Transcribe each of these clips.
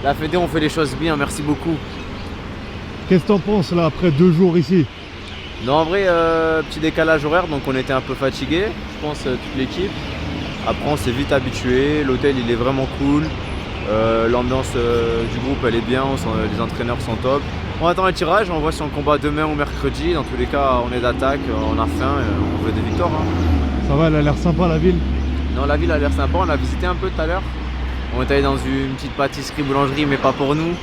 La Fédé, on fait les choses bien, merci beaucoup. Qu'est-ce que t'en penses là après 2 jours ici? Non, en vrai, petit décalage horaire, donc on était un peu fatigué, je pense, toute l'équipe. Après, on s'est vite habitué, l'hôtel il est vraiment cool. L'ambiance du groupe elle est bien, les entraîneurs sont top. On attend le tirage, on voit si on combat demain ou mercredi. Dans tous les cas, on est d'attaque, on a faim, on veut des victoires. Hein. Ça va, elle a l'air sympa la ville? Non, la ville a l'air sympa, on l'a visité un peu tout à l'heure. On est allé dans une petite pâtisserie, boulangerie, mais pas pour nous,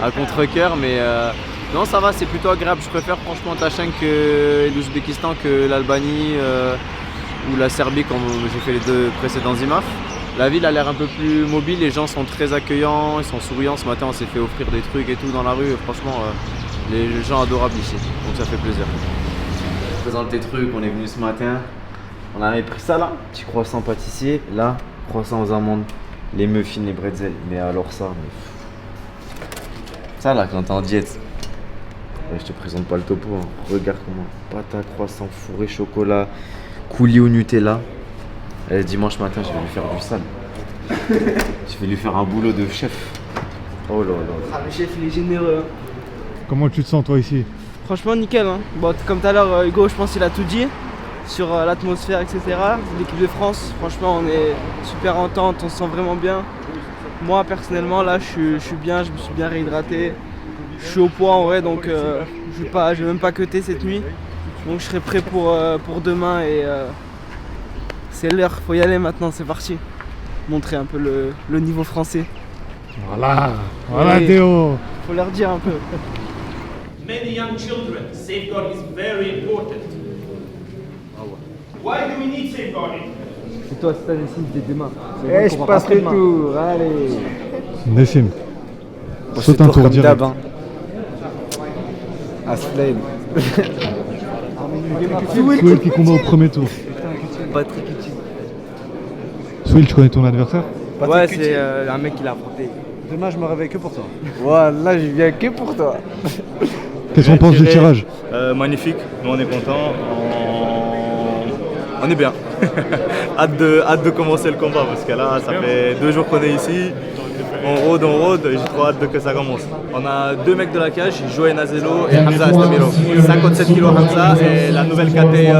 à contre-cœur. Mais non, ça va, c'est plutôt agréable. Je préfère franchement Tachkent et l'Ouzbékistan que l'Albanie ou la Serbie, comme j'ai fait les 2 précédents IMAF. La ville a l'air un peu plus mobile, les gens sont très accueillants, ils sont souriants. Ce matin, on s'est fait offrir des trucs et tout dans la rue. Franchement, les gens adorables ici, donc ça fait plaisir. Je présente tes trucs, on est venu ce matin. On avait pris ça là, petit croissant pâtissier. Là, croissant aux amandes, les muffins, les bretzels. Mais alors ça, ça là, quand t'es en diète. Ouais, je te présente pas le topo, hein. Regarde comment. Patate, croissant, fourré, chocolat, coulis au Nutella. Et dimanche matin, je vais lui faire du sale. Je vais lui faire un boulot de chef. Oh là là. Ah, le chef, il est généreux. Hein. Comment tu te sens toi ici? Franchement, nickel. Hein. Bon, comme tout à l'heure, Hugo, je pense qu'il a tout dit sur l'atmosphère, etc. L'équipe de France, franchement, on est super entente, on se sent vraiment bien. Moi, personnellement, là, je suis bien, je me suis bien réhydraté. Je suis au poids en vrai, donc je vais même pas cutter cette nuit. Donc, je serai prêt pour demain et c'est l'heure, faut y aller maintenant, c'est parti. Montrer un peu le niveau français. Voilà Et Théo. faut leur dire un peu. Many young children, safeguard is very important. Why do we need safeguarding? C'est toi, c'est ta Nessim, dès demain. Eh, je passe le tour, allez. Nessim. On Saute se un tourne tour comme direct. d'hab. Hein. Aslane. Souil qui combat au premier tour. Patrick Utile. Souil, tu connais ton adversaire? Ouais, c'est un mec qui l'a affronté. Demain, je me réveille que pour toi. Voilà, je viens que pour toi. Qu'est-ce qu'on pense du tirage? Magnifique, nous on est contents, on est bien. hâte de commencer le combat parce que là ça fait 2 jours qu'on est ici, on rôde, j'ai trop hâte que ça commence. On a 2 mecs de la cage, Joël Nazelo et Hamza Astamiro. 57 kg Hamza et la nouvelle KT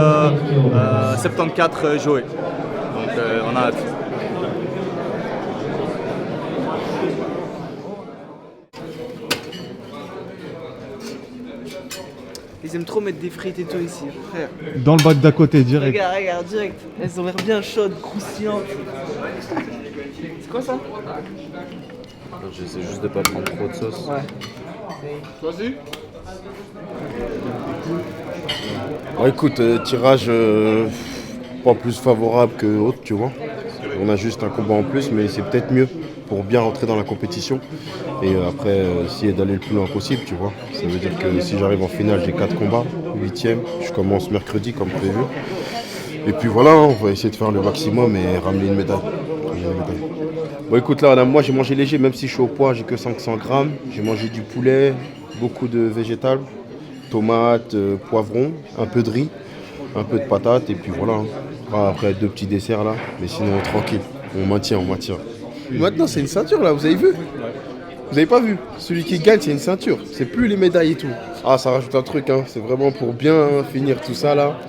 74 Joël. Donc on a hâte. Ils aiment trop mettre des frites et tout ici, frère. Dans le bac d'à côté, direct. Regarde, direct. Elles ont l'air bien chaudes, croustillantes. C'est quoi ça? J'essaie juste de pas prendre trop de sauce. Ouais. Bon, écoute, tirage pas plus favorable que autre, tu vois. On a juste un combat en plus, mais c'est peut-être mieux pour bien rentrer dans la compétition. Et après, essayer d'aller le plus loin possible, tu vois. Ça veut dire que si j'arrive en finale, j'ai 4 combats, 8e. Je commence mercredi comme prévu. Et puis voilà, on va essayer de faire le maximum et ramener une médaille. Bon, écoute, là, moi j'ai mangé léger, même si je suis au poids, j'ai que 500 grammes. J'ai mangé du poulet, beaucoup de végétales, tomates, poivrons, un peu de riz, un peu de patates, et puis voilà. Hein. Après, 2 petits desserts là, mais sinon tranquille, on maintient. Maintenant, c'est une ceinture là, vous avez vu? Vous avez pas vu? Celui qui gagne, c'est une ceinture. C'est plus les médailles et tout. Ah, ça rajoute un truc, hein. C'est vraiment pour bien finir tout ça là.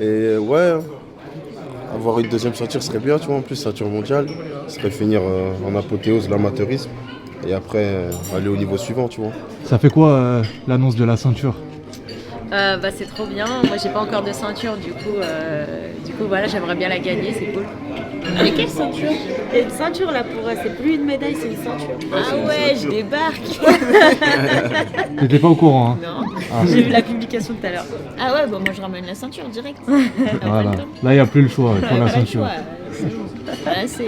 Et ouais, avoir une 2e ceinture serait bien, tu vois. En plus, ceinture mondiale, ça serait finir en apothéose l'amateurisme. Et après, aller au niveau suivant, tu vois. Ça fait quoi l'annonce de la ceinture? C'est trop bien. Moi, j'ai pas encore de ceinture, du coup voilà, j'aimerais bien la gagner, c'est cool. Mais quelle ceinture? Il y a une ceinture là pour. C'est plus une médaille, c'est une ceinture. Ah ouais, je débarque. T'étais pas au courant, hein? Non, Ah. j'ai vu la publication tout à l'heure. Ah ouais, bon, moi je ramène la ceinture direct. Voilà. Là, il n'y a plus le choix, il faut la ceinture. Voilà, c'est.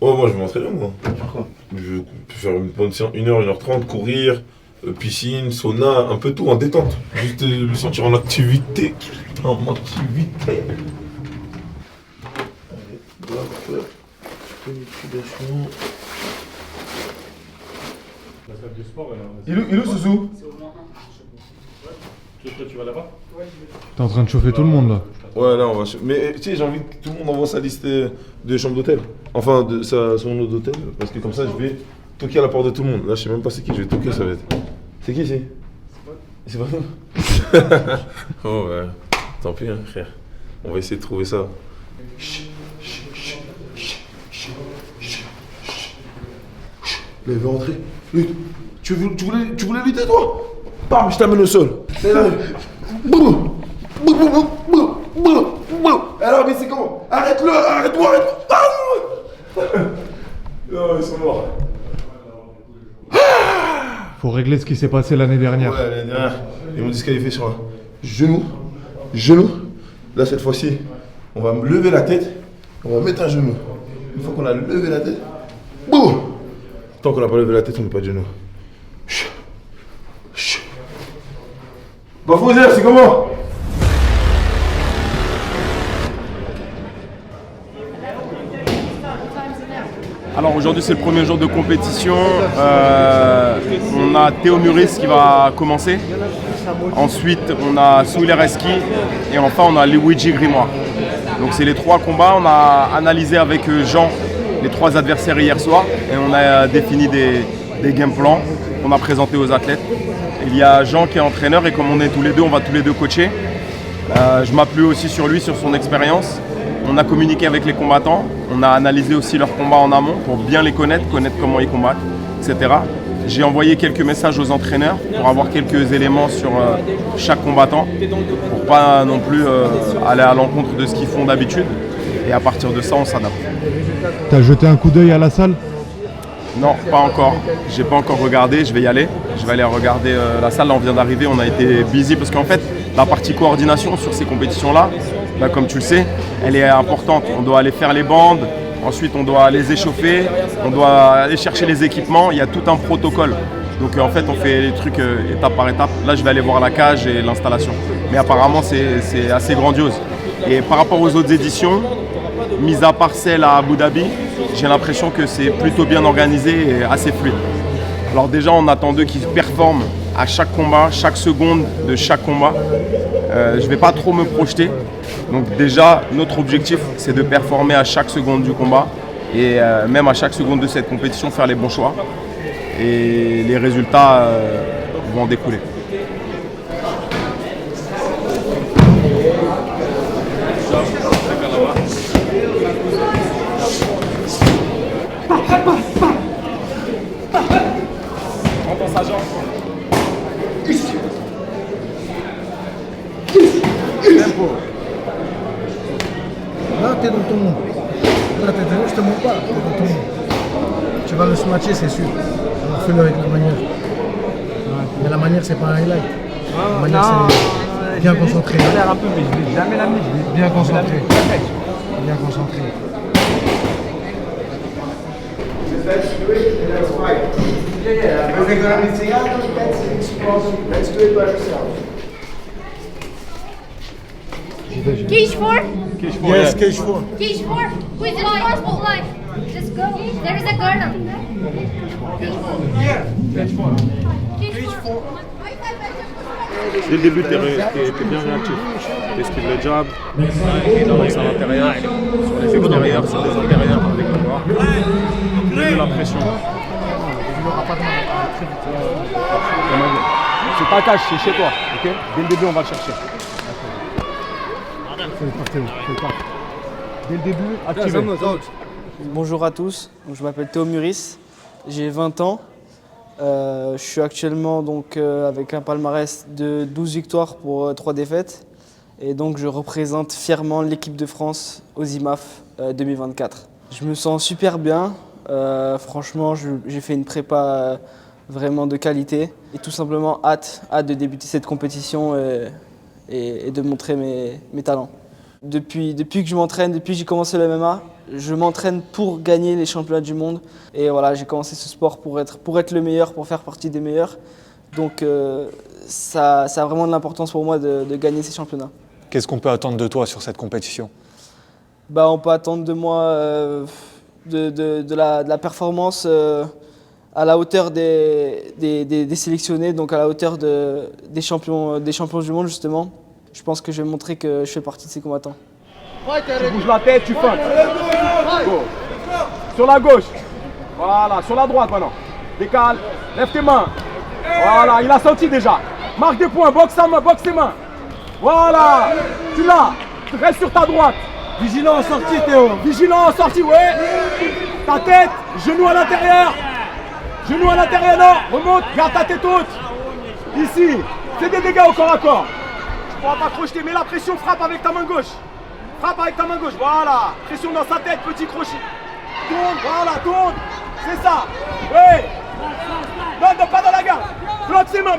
Oh, moi je vais m'entraîner, moi. Je peux faire une bonne séance, 1h, 1h30, courir, piscine, sauna, un peu tout en détente. Juste me sentir en activité. Il est où Sousou? Tu vas là-bas? T'es en train de chauffer tout le monde là. Ouais, là on va. Mais tu sais, j'ai envie que tout le monde envoie sa liste de chambres d'hôtel. Enfin, son nom d'hôtel. Parce que comme ça, je vais toquer à la porte de tout le monde. Là, je sais même pas c'est qui, je vais toquer, ça va être. C'est qui, c'est pas nous. Oh, ouais. Tant pis, hein, frère. On va essayer de trouver ça. Là, il veut rentrer. Lutte. Tu voulais lutter, toi? Bam, je t'amène au sol. Alors, mais c'est comment? Arrête-le, arrête-moi, arrête-moi. Non, ils sont morts. Faut régler ce qui s'est passé l'année dernière. Ouais, l'année dernière, ils m'ont disqualifié sur un genou. Genou. Là, cette fois-ci, on va me lever la tête. On va mettre un genou. Une fois qu'on a levé la tête, boum. Tant qu'on n'a pas levé la tête, on ne met pas de genou. Bah, Fauzer, c'est comment? Alors aujourd'hui c'est le premier jour de compétition, on a Théo Muris qui va commencer, ensuite on a Souler Eski et enfin on a Luigi Grimoire. Donc c'est les 3 combats, on a analysé avec Jean les 3 adversaires hier soir et on a défini des game plans qu'on a présentés aux athlètes. Il y a Jean qui est entraîneur et comme on est tous les deux, on va tous les deux coacher. Je m'appuie aussi sur lui, sur son expérience. On a communiqué avec les combattants, on a analysé aussi leurs combats en amont pour bien les connaître comment ils combattent, etc. J'ai envoyé quelques messages aux entraîneurs pour avoir quelques éléments sur chaque combattant, pour pas non plus aller à l'encontre de ce qu'ils font d'habitude. Et à partir de ça, on s'adapte. T'as jeté un coup d'œil à la salle? Non, pas encore. J'ai pas encore regardé, je vais y aller. Je vais aller regarder la salle, là on vient d'arriver, on a été busy parce qu'en fait, la partie coordination sur ces compétitions-là, bah, comme tu le sais, elle est importante. On doit aller faire les bandes, ensuite on doit les échauffer, on doit aller chercher les équipements, il y a tout un protocole. Donc en fait on fait les trucs étape par étape. Là je vais aller voir la cage et l'installation. Mais apparemment c'est assez grandiose. Et par rapport aux autres éditions, mis à part celle à Abu Dhabi, j'ai l'impression que c'est plutôt bien organisé et assez fluide. Alors déjà on attend d'eux qu'ils performent à chaque combat, chaque seconde de chaque combat. Je ne vais pas trop me projeter. Donc déjà, notre objectif, c'est de performer à chaque seconde du combat et même à chaque seconde de cette compétition, faire les bons choix. Et les résultats vont en découler. Là, t'es dans ton monde. Là, je te montre pas, t'es dans ton monde. Tu vas le smatcher, c'est sûr. Alors fais-le avec la manière. Mais la manière, c'est pas un highlight. La manière, c'est bien concentré. Ça a l'air un peu, mais je l'ai jamais l'amené. Bien concentré. Bien concentré. Cage 4? Cage 4. Yes, cage 4. Cage 4? Who is the first line? Just go. There is a corner. Cage 4. Cage 4. Dès le début, tu es bien réactif. Tu esquives le jab, tu avances à l'intérieur, sur les extérieurs, sur les intérieurs avec le bras. Mets la pression. C'est ta cage, c'est chez toi. Okay, dès le début, on va le chercher. Dès le début, activé. Bonjour à tous, je m'appelle Théo Muris, j'ai 20 ans. Je suis actuellement donc, avec un palmarès de 12 victoires pour 3 défaites. Et donc je représente fièrement l'équipe de France aux IMAF 2024. Je me sens super bien. Franchement, j'ai fait une prépa vraiment de qualité. Et tout simplement hâte de débuter cette compétition et de montrer mes talents. Depuis que je m'entraîne, depuis que j'ai commencé le MMA, je m'entraîne pour gagner les championnats du monde. Et voilà, j'ai commencé ce sport pour être le meilleur, pour faire partie des meilleurs. Donc ça a vraiment de l'importance pour moi de gagner ces championnats. Qu'est-ce qu'on peut attendre de toi sur cette compétition? On peut attendre de moi de la performance à la hauteur des sélectionnés, donc à la hauteur des champions du monde justement. Je pense que je vais montrer que je fais partie de ces combattants. Tu bouges la tête, tu feintes. Go. Sur la gauche. Voilà, sur la droite maintenant. Décale. Lève tes mains. Voilà, il a senti déjà. Marque des points, boxe sa main, boxe tes mains. Voilà, tu l'as. Reste sur ta droite. Vigilant en sortie, Théo. Vigilant en sortie, ouais. Ta tête, genou à l'intérieur. Genou à l'intérieur, non. Remonte, garde ta tête haute. Ici, fais des dégâts au corps à corps. Tu pourras pas crocheter, mets la pression, frappe avec ta main gauche. Frappe avec ta main gauche, voilà. Pression dans sa tête, petit crochet. Tourne, voilà, tourne. C'est ça. Oui. Non, pas dans la garde. Bloque ses mains.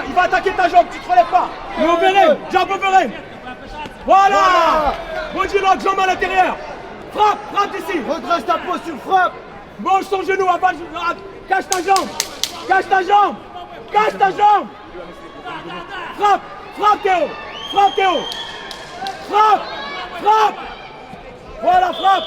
Il va attaquer ta jambe, tu te relèves pas. Mais overhead, jump overhead. Voilà. Body lock, jambe à l'intérieur. Frappe ici. Redresse ta posture, frappe. Mange ton genou, avale. Cache ta jambe. Cache ta jambe. Frappe Théo. Frappe. Voilà, frappe.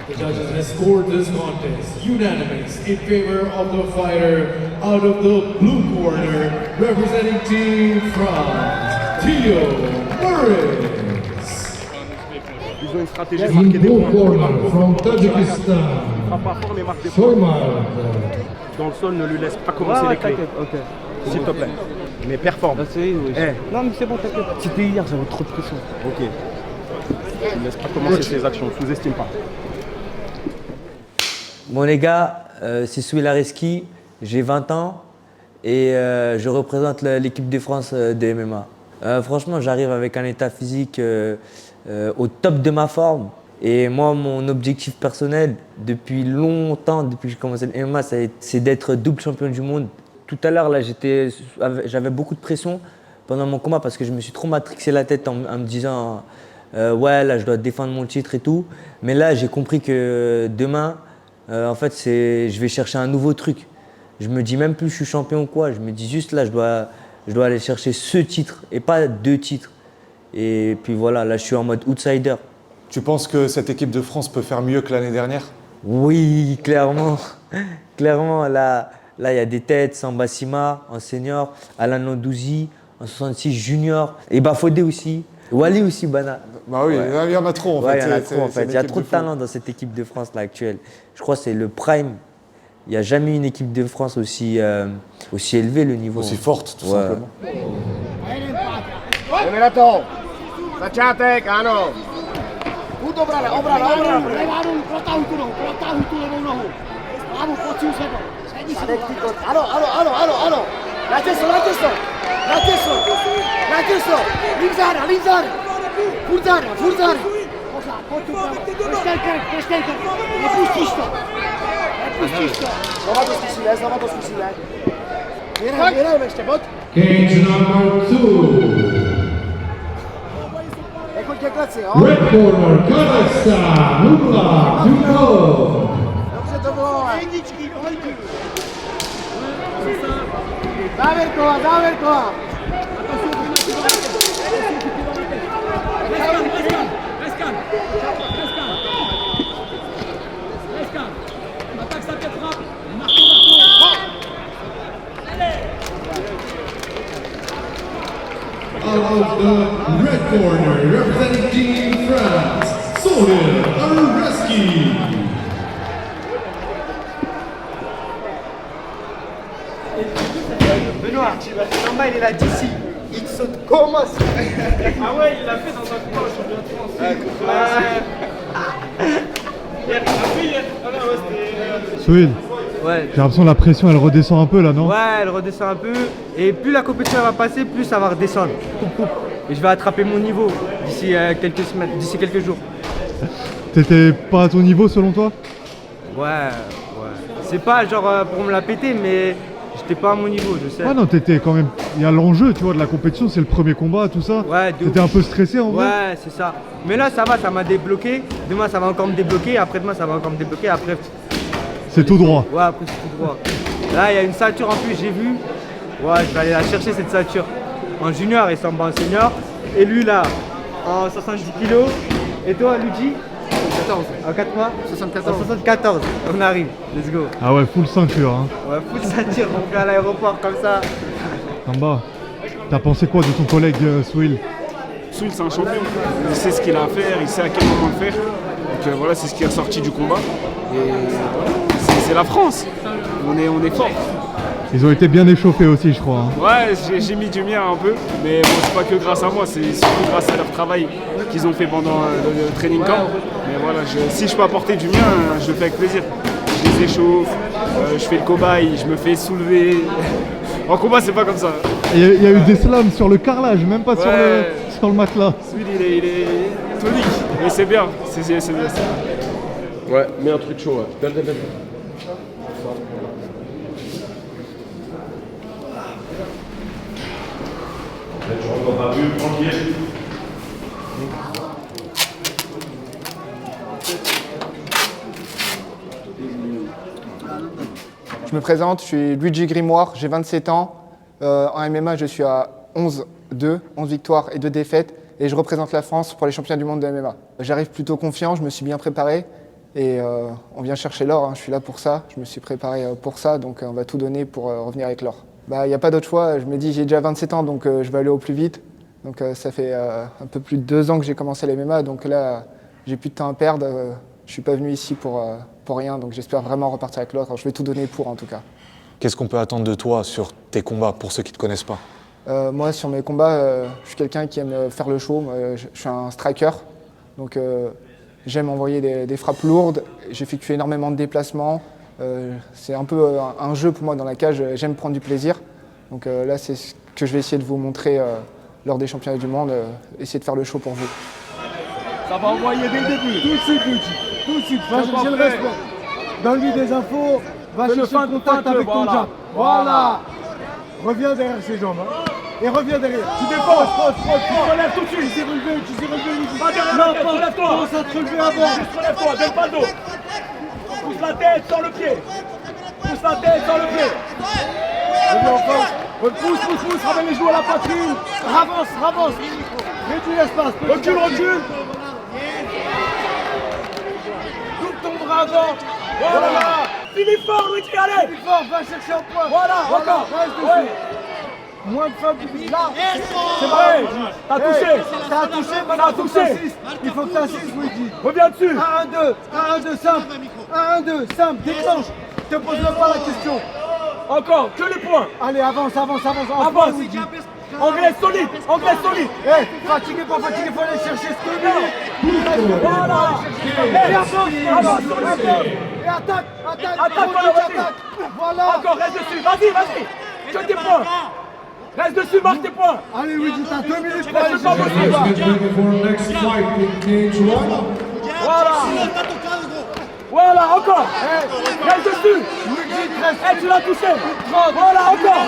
The judges have scored this contest unanimous in favor of the fighter out of the blue corner, representing Team France, Theo Morris. Ils ont une stratégie de marquer des points. From Tajikistan, Frappe pas fort mais marque des points. Dans le sol, ne lui laisse pas commencer les clés. S'il te plaît. Mais performe. Non mais c'est bon, t'inquiète. C'était hier, j'avais trop de pression. Ok. Tu ne laisses pas commencer ses actions, sous-estime pas. Bon les gars, c'est Souil Areski, j'ai 20 ans et je représente l'équipe de France de MMA. Franchement, j'arrive avec un état physique au top de ma forme. Et moi, mon objectif personnel, depuis longtemps, depuis que j'ai commencé le MMA, c'est d'être double champion du monde. Tout à l'heure, là, j'avais beaucoup de pression pendant mon combat parce que je me suis trop matrixé la tête en me disant ouais, là, je dois défendre mon titre et tout. Mais là, j'ai compris que demain, en fait, je vais chercher un nouveau truc. Je me dis même plus je suis champion ou quoi. Je me dis juste là, je dois aller chercher ce titre et pas 2 titres. Et puis voilà, là, je suis en mode outsider. Tu penses que cette équipe de France peut faire mieux que l'année dernière? Oui, clairement. Clairement, là, il y a des têtes. Samba Sima en senior, Alan Ondouzi en 66 junior, et Bafodé aussi. Wally aussi, Bana. Bah oui, ouais. Il y en a trop en fait. Il y en a trop en fait. Il y a trop de talent dans cette équipe de France là actuelle. Je crois que c'est le prime. Il n'y a jamais une équipe de France aussi élevée le niveau. Aussi forte, tout simplement. Emirato, facciate, Cano. Udo brale, obrala. Alo. La testo. Limzare. Furzare. Posztelker. Nie puścisz to. Zobacz to skusile. Bieraj jeszcze, bot. Cage number 2. Red corner, Kazakhstan, Nurla Dukov. Dobrze to było. Dawaj koła. Out of the red corner, representing Team France, Souil Areski. Benoît, normal, il est là d'ici. Il saute comment ça? Ah ouais, il l'a fait dans un combat au championnat de France. Hier, il a fait hier. Souil, Ouais. j'ai l'impression que la pression elle redescend un peu là, non? Ouais, elle redescend un peu. Et plus la compétition va passer, plus ça va redescendre. Coupe. Et je vais attraper mon niveau d'ici quelques semaines, d'ici quelques jours. T'étais pas à ton niveau selon toi? Ouais. C'est pas genre pour me la péter, mais j'étais pas à mon niveau, je sais. Ah non, t'étais quand même. Il y a l'enjeu, tu vois, de la compétition, c'est le premier combat, tout ça. Ouais, t'étais un peu stressé en vrai? Ouais, c'est ça. Mais là, ça va, ça m'a débloqué. Demain, ça va encore me débloquer. Après-demain, ça va encore me débloquer. Après. C'est tout droit. Ouais, après, c'est tout droit. Là, il y a une ceinture en plus, j'ai vu. Ouais, je vais aller la chercher cette ceinture. En junior et Samba en senior. Et lui, là, en 70 kg. Et toi, Luigi? 14. En 4 mois? 74. En 74. On arrive. Let's go. Ah ouais, full ceinture. Hein. Ouais, full ceinture. On fait à l'aéroport comme ça. Samba, t'as pensé quoi de ton collègue Souil? Souil, c'est un champion. Il sait ce qu'il a à faire, il sait à quel moment le faire. Donc voilà, c'est ce qui est ressorti du combat. Et voilà, c'est la France. On est fort. Ils ont été bien échauffés aussi, je crois. Hein. Ouais, j'ai mis du mien un peu, mais bon, c'est pas que grâce à moi, c'est surtout grâce à leur travail qu'ils ont fait pendant le training camp. Mais voilà, si je peux apporter du mien, je le fais avec plaisir. Je les échauffe, je fais le cobaye, je me fais soulever. En combat, c'est pas comme ça. Il y a eu des slams sur le carrelage, même pas sur le matelas. Celui-là, il est tonique, mais c'est bien. C'est bien. Ouais, mets un truc chaud. Ouais. Donne. Tu rentres dans ta bulle, tranquille. Je me présente, je suis Luigi Grimoire, j'ai 27 ans. En MMA, je suis à 11 victoires et 2 défaites. Et je représente la France pour les championnats du monde de MMA. J'arrive plutôt confiant, je me suis bien préparé. Et on vient chercher l'or, hein. Je suis là pour ça, je me suis préparé pour ça. Donc on va tout donner pour revenir avec l'or. Il n'y a pas d'autre choix, je me dis j'ai déjà 27 ans, donc je vais aller au plus vite. Donc ça fait un peu plus de 2 ans que j'ai commencé les MMA, donc là j'ai plus de temps à perdre. Je suis pas venu ici pour rien, donc j'espère vraiment repartir avec l'or. Je vais tout donner pour en tout cas. Qu'est-ce qu'on peut attendre de toi sur tes combats pour ceux qui ne te connaissent pas? Moi sur mes combats, je suis quelqu'un qui aime faire le show. Je suis un striker, donc j'aime envoyer des frappes lourdes. J'effectue énormément de déplacements. C'est un peu un jeu pour moi dans la cage, j'aime prendre du plaisir. Donc là, c'est ce que je vais essayer de vous montrer lors des championnats du monde, essayer de faire le show pour vous. Ça va envoyer dès le début. Tout de suite, Luigi. Tout de suite, va chercher le respect. Donne-lui des infos, va chercher le contact avec ton jab. Voilà. Reviens derrière ses jambes. Hein. Et reviens derrière. Tu déposes, tu relèves tout de suite. Tu sais relever, Luigi. Pas derrière la tête, relève-toi. Commence à te relever avant. Juste relève-toi, donne pas le dos. Pousse la tête sans le pied. Pousse la tête sans le pied. Reviens encore. Pousse, ramène les genoux à la poitrine. Avance. Réduis l'espace. Recule. Tourne ton bras avant. Voilà. Finis fort, Luigi, allez. Finis fort, va chercher un point. Voilà, encore. Reste dessus. Moins de femmes qui là. C'est vrai. T'as touché. T'as touché, maintenant il faut que t'assistes. Il faut que t'assistes, Luigi. Reviens dessus. 1-1-2, simple. 1-1-2, simple, déclenche. Te pose même pas la question. Encore, que les points. Allez, avance. Avance. Luigi. Anglaise solide. Fatigué, pas fatigué, faut aller chercher ce que Voilà. Et avance. Et attaque. Voilà. Encore, reste dessus. Vas-y. Que tes points. Reste dessus, marque tes points. Allez, Luigi, t'as 2 minutes pour aller Voilà, encore. Reste dessus. Tu l'as touché. Voilà, encore.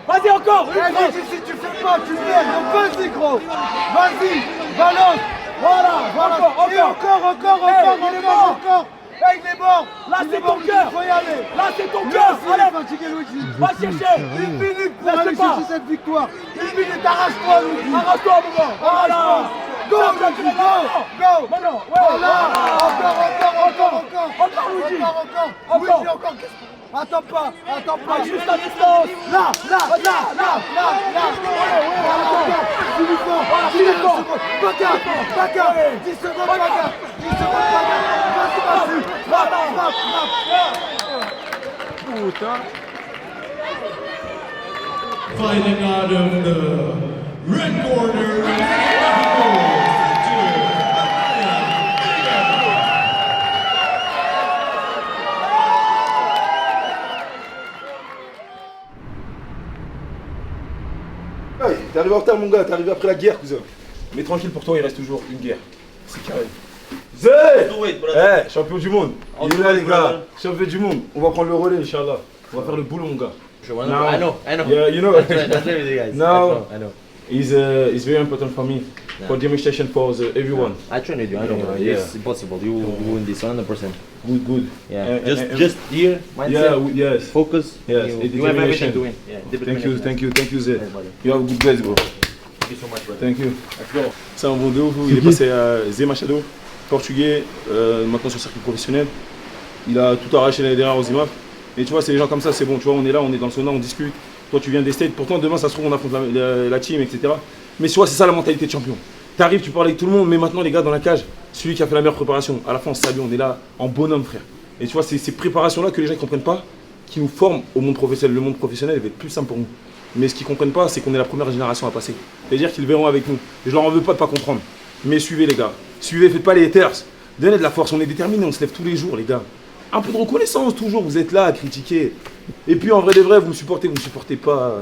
Vas-y, encore. Luigi, si tu fais pas, tu perds. Donc vas-y, gros. Vas-y, balance. Voilà. Et encore. Hey, il est mort. Là, c'est ton cœur. Il faut y aller. Là, c'est ton cœur. Allez, fatigué, Luigi. Va chercher. 1 minute pour aller chercher cette victoire. 1 minute, arrache-toi, Luigi. Arrache-toi, maman. Voilà. Go, Luigi, go. Voilà. Encore, Luigi. Luigi, encore. Attends pas. Juste à distance. Là. Bagarre. 10 secondes, bagarre. Vas-y. Frappe. Putain. Fighting out of the red corner. Hey, t'es arrivé en retard, mon gars, t'es arrivé après la guerre, cousin. Mais tranquille, pour toi, il reste toujours une guerre. C'est carré. Zé! Champion du monde. Il est là, les gars. Champion du monde. On va prendre le relais, Inch'Allah. On va faire le boulot, mon gars. I know. Yeah, you know. That's right with you guys. Now, I know. It's very important for me. Yeah. For demonstration for everyone. I train with you, I know. It's impossible. You win this 100%. Good. Yeah. Just here, mindset. Yes. Focus. Yes. You have everything to win. Yeah. Thank you, Zé. You have good guys, bro. Thank you so much, brother. Thank you. C'est un bon de ouf. Il est passé à Zé Machado, portugais, maintenant sur le circuit professionnel. Il a tout arraché l'année dernière aux IMAF. Et tu vois, c'est des gens comme ça, c'est bon. Tu vois, on est là, on est dans le sauna, on discute. Toi, tu viens des States. Pourtant, demain, ça se trouve, on affronte la team, etc. Mais tu vois, c'est ça la mentalité de champion. T'arrives, tu parles avec tout le monde, mais maintenant, les gars, dans la cage, celui qui a fait la meilleure préparation. À la fin, on se salue, on est là en bonhomme, frère. Et tu vois, c'est ces préparations-là que les gens ne comprennent pas, qui nous forment au monde professionnel. Le monde professionnel va être plus simple pour nous. Mais ce qu'ils ne comprennent pas, c'est qu'on est la première génération à passer. C'est-à-dire qu'ils le verront avec nous. Et je leur en veux pas de ne pas comprendre. Mais suivez les gars. Suivez, faites pas les haters. Donnez de la force, on est déterminés, on se lève tous les jours les gars. Un peu de reconnaissance toujours, vous êtes là à critiquer. Et puis en vrai de vrai, vous me supportez pas.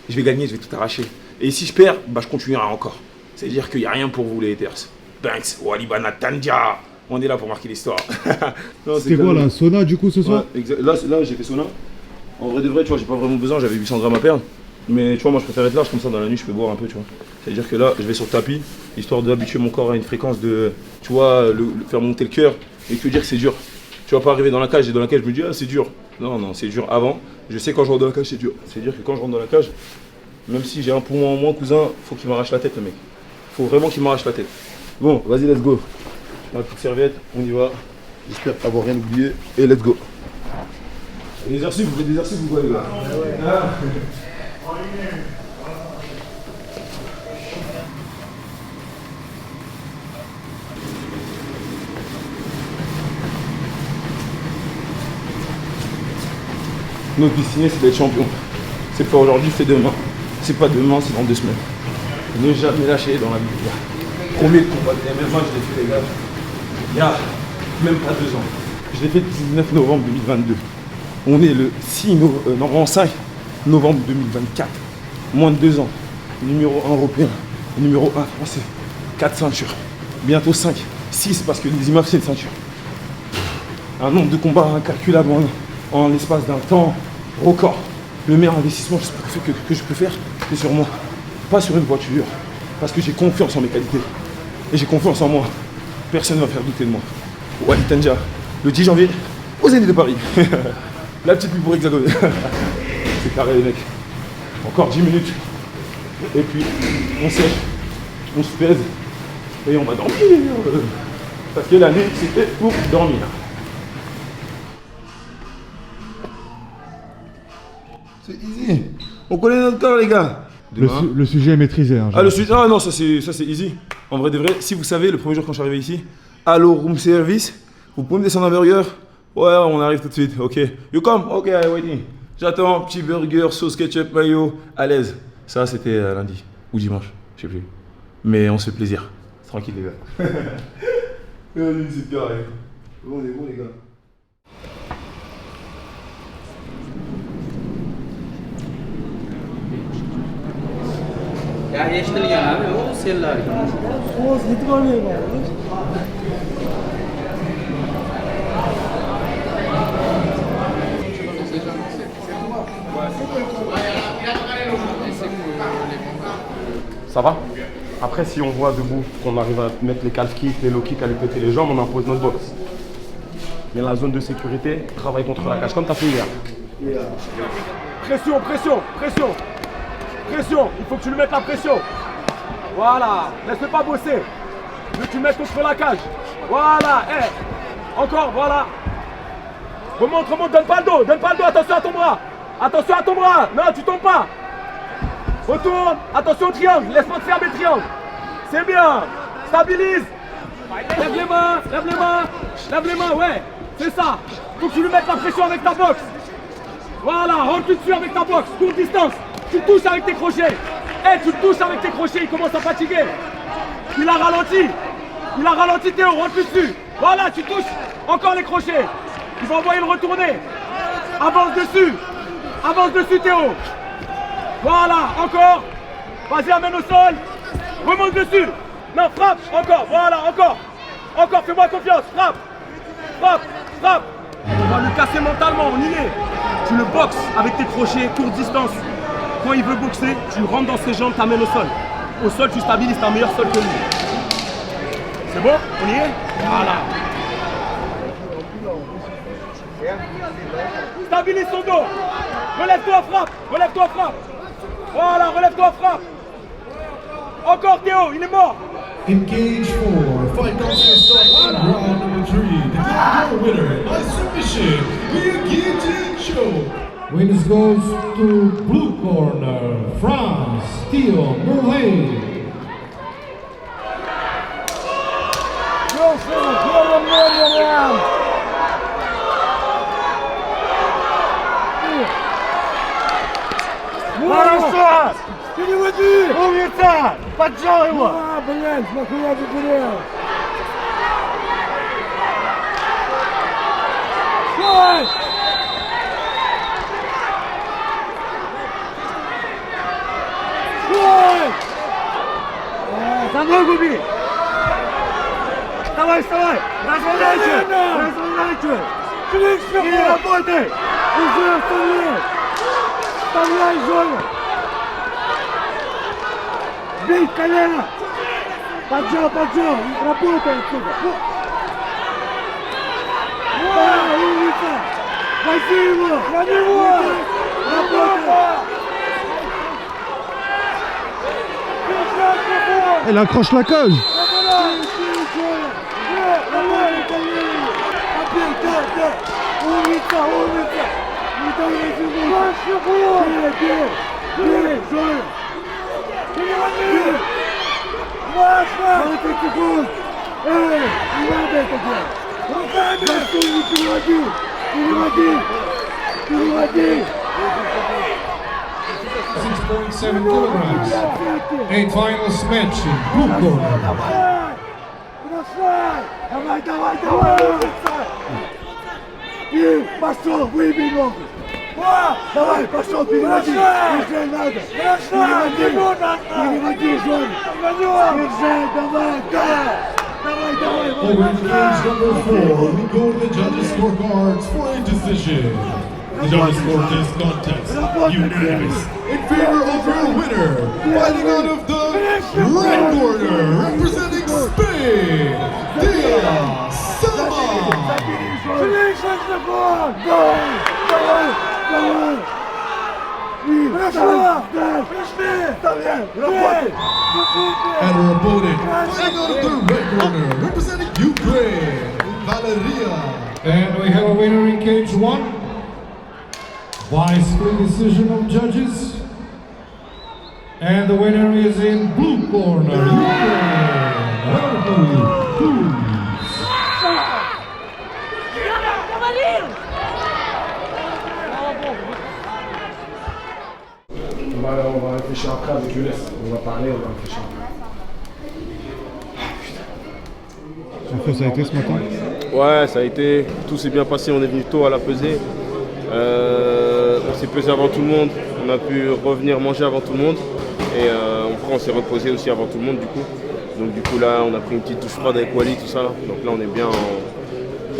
Je vais gagner, je vais tout arracher. Et si je perds, bah, je continuerai encore. C'est-à-dire qu'il n'y a rien pour vous les haters. Banks, Walibana Tandia. On est là pour marquer l'histoire. C'était quoi là, sauna du coup ce soir? Ouais, là j'ai fait sauna. En vrai de vrai, tu vois, j'ai pas vraiment besoin, j'avais 800 grammes à perdre. Mais tu vois, moi je préfère être large comme ça dans la nuit, je peux boire un peu, tu vois. C'est-à-dire que là, je vais sur le tapis, histoire d'habituer mon corps à une fréquence de, tu vois, faire monter le cœur et te dire que c'est dur. Tu vas pas arriver dans la cage et dans la cage je me dis, ah c'est dur. Non, c'est dur avant. Je sais quand je rentre dans la cage, c'est dur. C'est-à-dire que quand je rentre dans la cage, même si j'ai un poumon en moins, cousin, faut qu'il m'arrache la tête, le mec. Faut vraiment qu'il m'arrache la tête. Bon, vas-y, let's go. La petite serviette, on y va. J'espère avoir rien oublié. Et let's go. Les exercices, vous faites des exercices ou quoi les gars? Notre destinée c'est d'être champion. C'est pas aujourd'hui, c'est demain. C'est pas demain, c'est dans 2 semaines. Ne jamais lâcher dans la vie les gars. Premier combat de MMA, je l'ai fait les gars. Il y a même pas 2 ans. Je l'ai fait le 19 novembre 2022. On est le 5 novembre 2024. Moins de 2 ans. Numéro 1 européen. Numéro 1 français. 4 ceintures. Bientôt 5. 6 parce que les images c'est une ceinture. Un nombre de combats incalculable en l'espace d'un temps record. Le meilleur investissement que je peux faire, c'est sur moi. Pas sur une voiture. Parce que j'ai confiance en mes qualités. Et j'ai confiance en moi. Personne ne va faire douter de moi. Walid Tandia, le 10 janvier, aux Zénith de Paris. La petite pub pour Hexagone. C'est carré les mecs. Encore 10 minutes. Et puis, on sèche, on se pèse. Et on va dormir. Parce que la nuit, c'était pour dormir. C'est easy. On connaît notre corps, les gars. Le sujet est maîtrisé. Hein, le sujet. Ah non, ça c'est easy. En vrai de vrai, si vous savez, le premier jour quand je suis arrivé ici, allô, room service, vous pouvez me descendre un burger? Ouais, on arrive tout de suite. Ok. You come? Ok, waiting. J'attends, petit burger, sauce ketchup, mayo, à l'aise. Ça, c'était lundi ou dimanche, je sais plus. Mais on se fait plaisir. Tranquille, les gars. C'est carré. On est bon, les gars. Ça va? Après, si on voit debout qu'on arrive à mettre les calf kicks, les low kicks, à lui péter les jambes, on impose notre boxe. Mais la zone de sécurité, travaille contre la cage, comme tu as fait hier. Pression, pression, pression. Pression, il faut que tu lui mettes la pression. Voilà, laisse-le pas bosser. Je veux que tu le mettes contre la cage. Voilà, encore, voilà. Remonte, donne pas le dos, attention à ton bras. Attention à ton bras, non, tu tombes pas. Retourne, attention au triangle, laisse-moi te faire mes triangles. C'est bien, stabilise. Lève les mains, ouais, c'est ça. Faut que tu lui mettes la pression avec ta boxe. Voilà, rentre dessus avec ta boxe, courte distance. Tu touches avec tes crochets. Tu touches avec tes crochets, il commence à fatiguer. Il a ralenti Théo, rentre dessus. Voilà, tu touches encore les crochets. Il va envoyer le retourner. Avance dessus Théo. Voilà, encore. Vas-y, amène au sol. Remonte dessus. Non, frappe, encore, voilà, encore. Encore, fais-moi confiance, frappe. On va le casser mentalement, on y est. Tu le boxes avec tes crochets, courte distance. Quand il veut boxer, tu rentres dans ses jambes, t'amènes au sol. Au sol, tu stabilises, t'as un meilleur sol que lui. C'est bon? On y est? Voilà. Stabilise son dos. Relève-toi, frappe. Voilà, relève-toi, frappe. Encore Théo, il est mort. Engage 4, fight off the start round number 3. The winner by submission, via guillotine choke. Winners goes to blue corner, France, Theo Murray. Bonsoir. Умница! Поджал его! Блядь, нахуя ты потерял? Стой! Стой! За ногу бей! Вставай, вставай! Разворачивай! Разворачивай! Не работай! Уже вставляй! Вставляй, Жоня! Бей колено! Поджал, поджал! Работай отсюда! Да, умница! Возьми его! На него! Работай! Elle accroche la cage. Умница, умница! Не дай развернуться! Бей, Жоня! Переводи! Маша! 20 секунд! Эй, не надо это делать! Руками! Засунь, не переводи! Переводи! Переводи! 6.7 kilograms. 8 finals match in blue corner. Бросай! Давай, давай, давай! И пошел, выбей ногу! Давай, пошел, переводи! Держи, надо! Переводи, Жоня! Держи, давай, да! Давай, давай! Over in cage number 4, we go to the judges' scorecards for a decision. The judges scored this contest unanimous in favor of our winner, fighting out of the red corner, representing Spain, Dia Salma. And her opponent, fighting out of the red corner, representing Ukraine, Valeria. And we have a winner in cage 1. By split decision of judges. And the winner is in blue corner, On va réfléchir après avec Younes. On va parler, on va réfléchir. Ça a été ce matin? Ouais, ça a été. Tout s'est bien passé. On est venu tôt à la pesée. On s'est pesé avant tout le monde, on a pu revenir manger avant tout le monde et on s'est reposé aussi avant tout le monde du coup. Donc du coup là on a pris une petite douche froide avec Wally, tout ça. Donc là on est bien,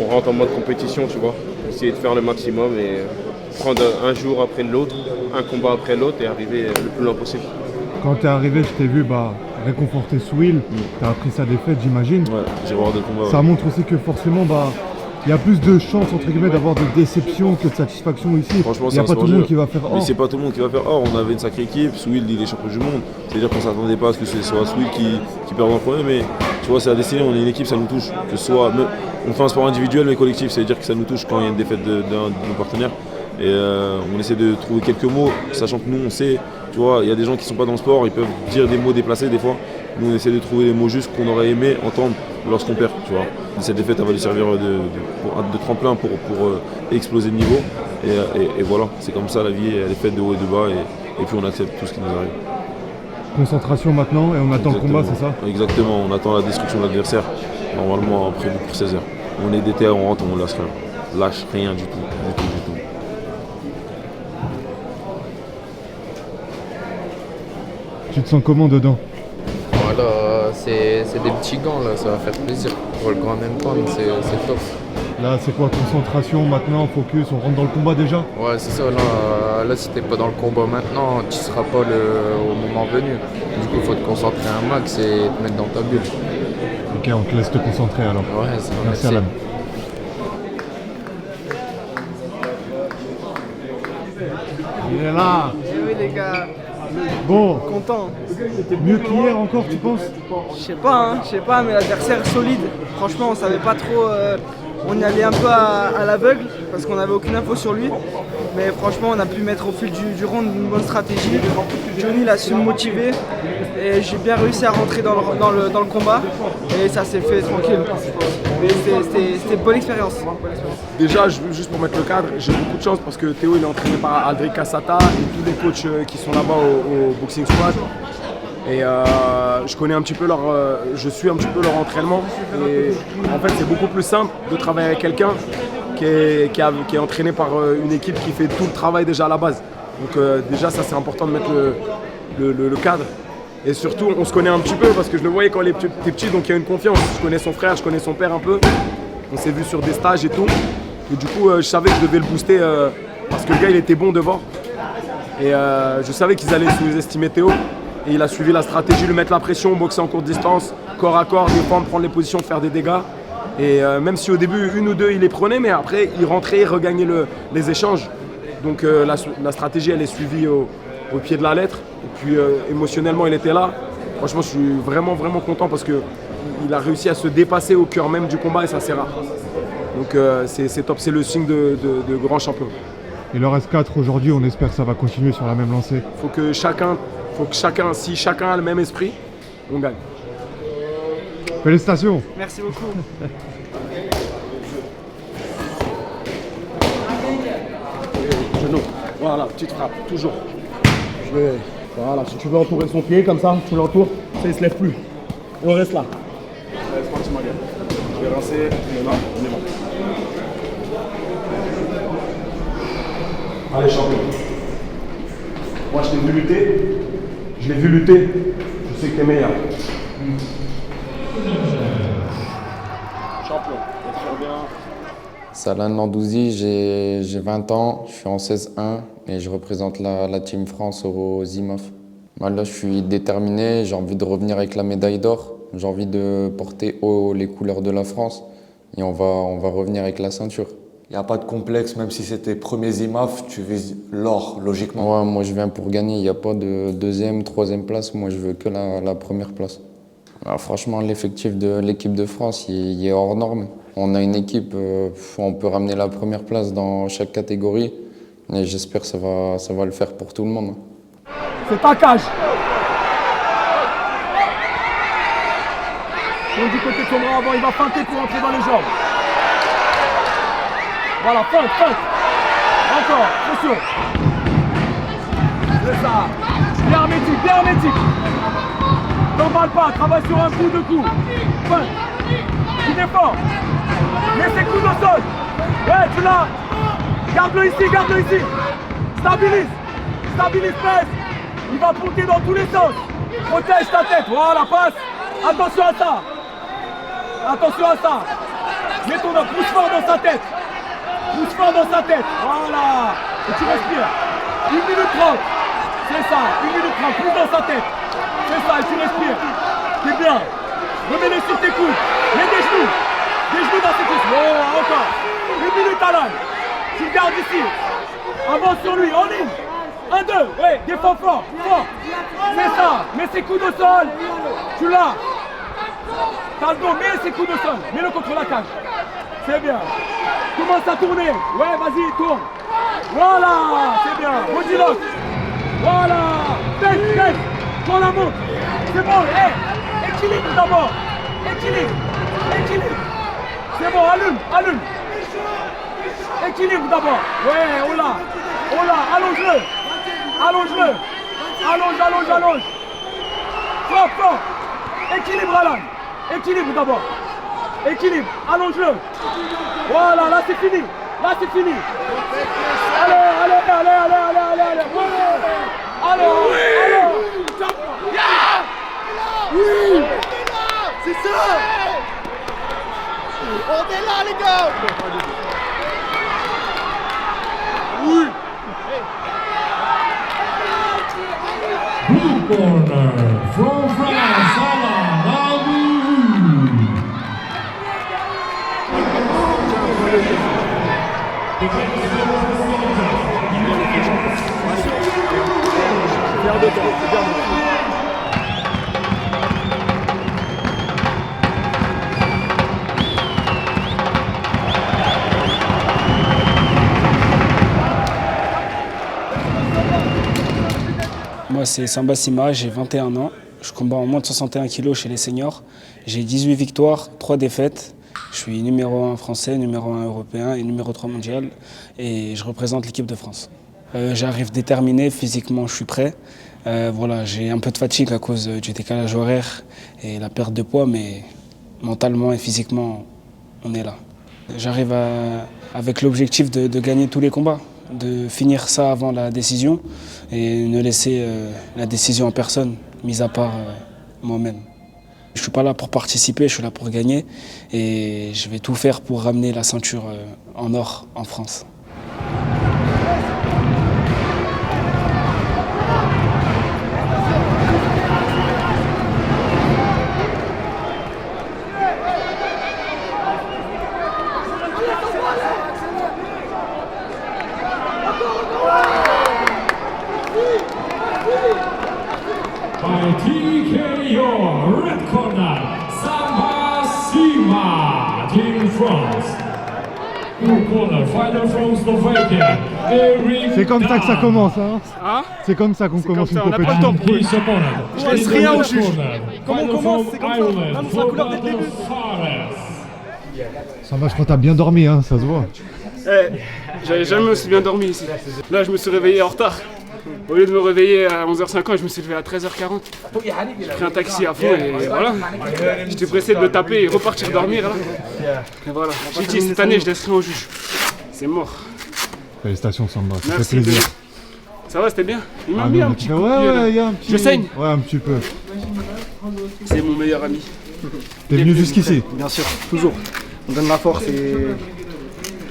on rentre en mode compétition, tu vois. Essayer de faire le maximum et prendre un jour après l'autre, un combat après l'autre et arriver le plus loin possible. Quand t'es arrivé, je t'ai vu réconforter Souil, t'as appris sa défaite j'imagine. Ouais, j'ai regardé le combat. Ça montre aussi que forcément il y a plus de chances entre guillemets d'avoir des déceptions que de satisfaction ici. Franchement, il n'y a pas tout le monde qui va faire or. Mais c'est pas tout le monde qui va faire or. On avait une sacrée équipe. Souil, il est champion du monde. C'est-à-dire qu'on ne s'attendait pas à ce que ce soit Souil qui perd en premier. Mais tu vois, c'est la destinée. On est une équipe, ça nous touche. Que ce soit, on fait un sport individuel mais collectif. C'est-à-dire que ça nous touche quand il y a une défaite d'un de nos partenaires. Et on essaie de trouver quelques mots, sachant que nous, on sait, tu vois, il y a des gens qui ne sont pas dans le sport, ils peuvent dire des mots déplacés des fois. Nous, on essaie de trouver les mots justes qu'on aurait aimé entendre lorsqu'on perd, tu vois. Cette défaite, elle va lui servir de tremplin pour exploser de niveau. Et voilà, c'est comme ça, la vie, elle est faite de haut et de bas. Et puis on accepte tout ce qui nous arrive. Concentration maintenant et on attend le combat, c'est ça? Exactement, on attend la destruction de l'adversaire, normalement prévu pour 16h. On est déter, on rentre, on lâche rien. Lâche rien du tout, du tout. Tu te sens comment dedans? Voilà, c'est des petits gants là, ça va faire plaisir. Pour le grand endpoint, c'est top. Là, c'est quoi? Concentration maintenant, focus, on rentre dans le combat déjà? Ouais, c'est ça. Là si t'es pas dans le combat maintenant, tu seras pas au moment venu. Du coup, il faut te concentrer un max et te mettre dans ta bulle. Ok, on te laisse te concentrer alors. Ouais, ça va. Merci Alan. Il est là. Oui les gars. Bon. Content. Mieux qu'hier encore, tu penses? Je sais pas, mais l'adversaire solide. Franchement, on savait pas trop. On y allait un peu à l'aveugle parce qu'on n'avait aucune info sur lui. Mais franchement, on a pu mettre au fil du round une bonne stratégie. Johnny il a su me motiver et j'ai bien réussi à rentrer dans le combat. Et ça s'est fait tranquille. Mais c'était une bonne expérience. Déjà, juste pour mettre le cadre, j'ai beaucoup de chance parce que Théo il est entraîné par Aldric Cassata et tous les coachs qui sont là-bas au Boxing Squad. Et je connais un petit peu je suis un petit peu leur entraînement. Et en fait, c'est beaucoup plus simple de travailler avec quelqu'un qui est entraîné par une équipe qui fait tout le travail déjà à la base. Donc déjà, ça c'est important de mettre le cadre. Et surtout, on se connaît un petit peu parce que je le voyais quand il était petit, donc il y a une confiance. Je connais son frère, je connais son père un peu. On s'est vu sur des stages et tout. Et du coup, je savais que je devais le booster parce que le gars, il était bon devant. Et je savais qu'ils allaient sous-estimer Théo. Et il a suivi la stratégie, lui mettre la pression, boxer en courte distance, corps à corps, défendre, prendre les positions, faire des dégâts. Et même si au début, une ou deux, il les prenait, mais après, il rentrait, il regagnait les échanges. Donc la stratégie, elle est suivie au pied de la lettre. Et puis émotionnellement, il était là. Franchement, je suis vraiment, vraiment content parce qu'il a réussi à se dépasser au cœur même du combat et ça, c'est rare. Donc c'est top, c'est le signe de grand champion. Il en reste 4 aujourd'hui, on espère que ça va continuer sur la même lancée. Faut que chacun, si chacun a le même esprit, on gagne. Félicitations. Merci beaucoup. Genou, voilà, petite frappe, toujours. Voilà, si tu veux entourer son pied comme ça, tu l'entoures, ça il se lève plus. Et on reste là. C'est parti ma gueule. Je vais lancer, on est là, on est bon. Allez champion. Moi je t'ai vu lutter, je l'ai vu lutter, je sais que t'es meilleur. Champion, on bien. Salah Nandouzi, j'ai 20 ans, je suis en 16-1 et je représente la Team France aux IMAF. Là, je suis déterminé, j'ai envie de revenir avec la médaille d'or, j'ai envie de porter haut les couleurs de la France et on va revenir avec la ceinture. Il n'y a pas de complexe, même si c'était premier IMAF, tu vises l'or, logiquement. Ouais, moi je viens pour gagner, il n'y a pas de deuxième, troisième place, moi je veux que la première place. Alors, franchement, l'effectif de l'équipe de France, il est hors norme. On a une équipe, on peut ramener la première place dans chaque catégorie. Et j'espère que ça va le faire pour tout le monde. C'est ta cage. Donc du côté de son bras avant, il va feinter pour entrer dans les jambes. Voilà, feinte. Encore, pression. C'est ça. Bien hermétique. T'emballes pas, travaille sur un coup, deux coups. Feinte. Tu défends. Mets ses coups au sol. Ouais, tu l'as. Garde-le ici. Stabilise, presse. Il va monter dans tous les sens. Protège ta tête. Voilà, passe. Attention à ça. Mets ton pousse fort dans sa tête. Voilà. Et tu respires. 1 minute 30. C'est ça, 1 minute 30. Pousse dans sa tête. C'est ça, et tu respires. C'est bien. Remets-les sur tes coudes. Mets des genoux. Dans tes coudes. Oh, encore. 1 minute à l'âne. Tu le gardes ici. Avance sur lui, en ligne. 1, 2, ouais, défends fort. C'est ça, mets ses coudes au sol. Tu l'as. T'as le dos, mets ses coudes au sol. Mets-le contre la cage. C'est bien. Commence à tourner. Ouais, vas-y, tourne. Voilà, c'est bien. Body lock. Voilà. Tête. Prends la montre. C'est bon, équilibre d'abord. Équilibre. C'est bon, allume. Équilibre d'abord. Ouais, oh là, allonge-le. Allonge. Fort. Équilibre, Alan. Équilibre d'abord. Allonge-le. Voilà, là c'est fini. Allez. Oui. C'est ça. On est là, les gars. Oui. Blue corner from France, Salah Nandouzi. Moi, c'est Samba Sima, j'ai 21 ans. Je combats en moins de 61 kg chez les seniors. J'ai 18 victoires, 3 défaites. Je suis numéro 1 français, numéro 1 européen et numéro 3 mondial. Et je représente l'équipe de France. J'arrive déterminé, physiquement je suis prêt. Voilà, j'ai un peu de fatigue à cause du décalage horaire et la perte de poids, mais mentalement et physiquement, on est là. J'arrive avec l'objectif de gagner tous les combats, de finir ça avant la décision et ne laisser la décision à personne, mis à part moi-même. Je ne suis pas là pour participer, je suis là pour gagner et je vais tout faire pour ramener la ceinture en or en France. By TKO, red corner, Samba Sima, Team France. Blue corner, fighter from Slovakia, Eric. C'est comme ça que ça commence, hein. C'est comme ça qu'on commence une On n'a pas le compétition. temps pour eux. Je laisse rien au juge. Comme on commence, c'est comme ça. On annonce la couleur dès le début. Samba, je crois que t'as bien dormi, hein, ça se voit. J'avais jamais aussi bien dormi ici. Là, je me suis réveillé en retard. Au lieu de me réveiller à 11h50, je me suis levé à 13h40. J'ai pris un taxi à fond et voilà. J'étais pressé de le taper et repartir dormir là. Et voilà. J'ai dit cette année, je laisse rien au juge. C'est mort. Félicitations Samba, ça Merci, fait plaisir. Ça va, c'était bien. Il m'a Ah mis non, un mais petit tu coup fais- de pied, là. ouais, y a un petit... Je saigne. Ouais, un petit peu. C'est mon meilleur ami. T'es venu jusqu'ici? Bien sûr, toujours. On donne la force et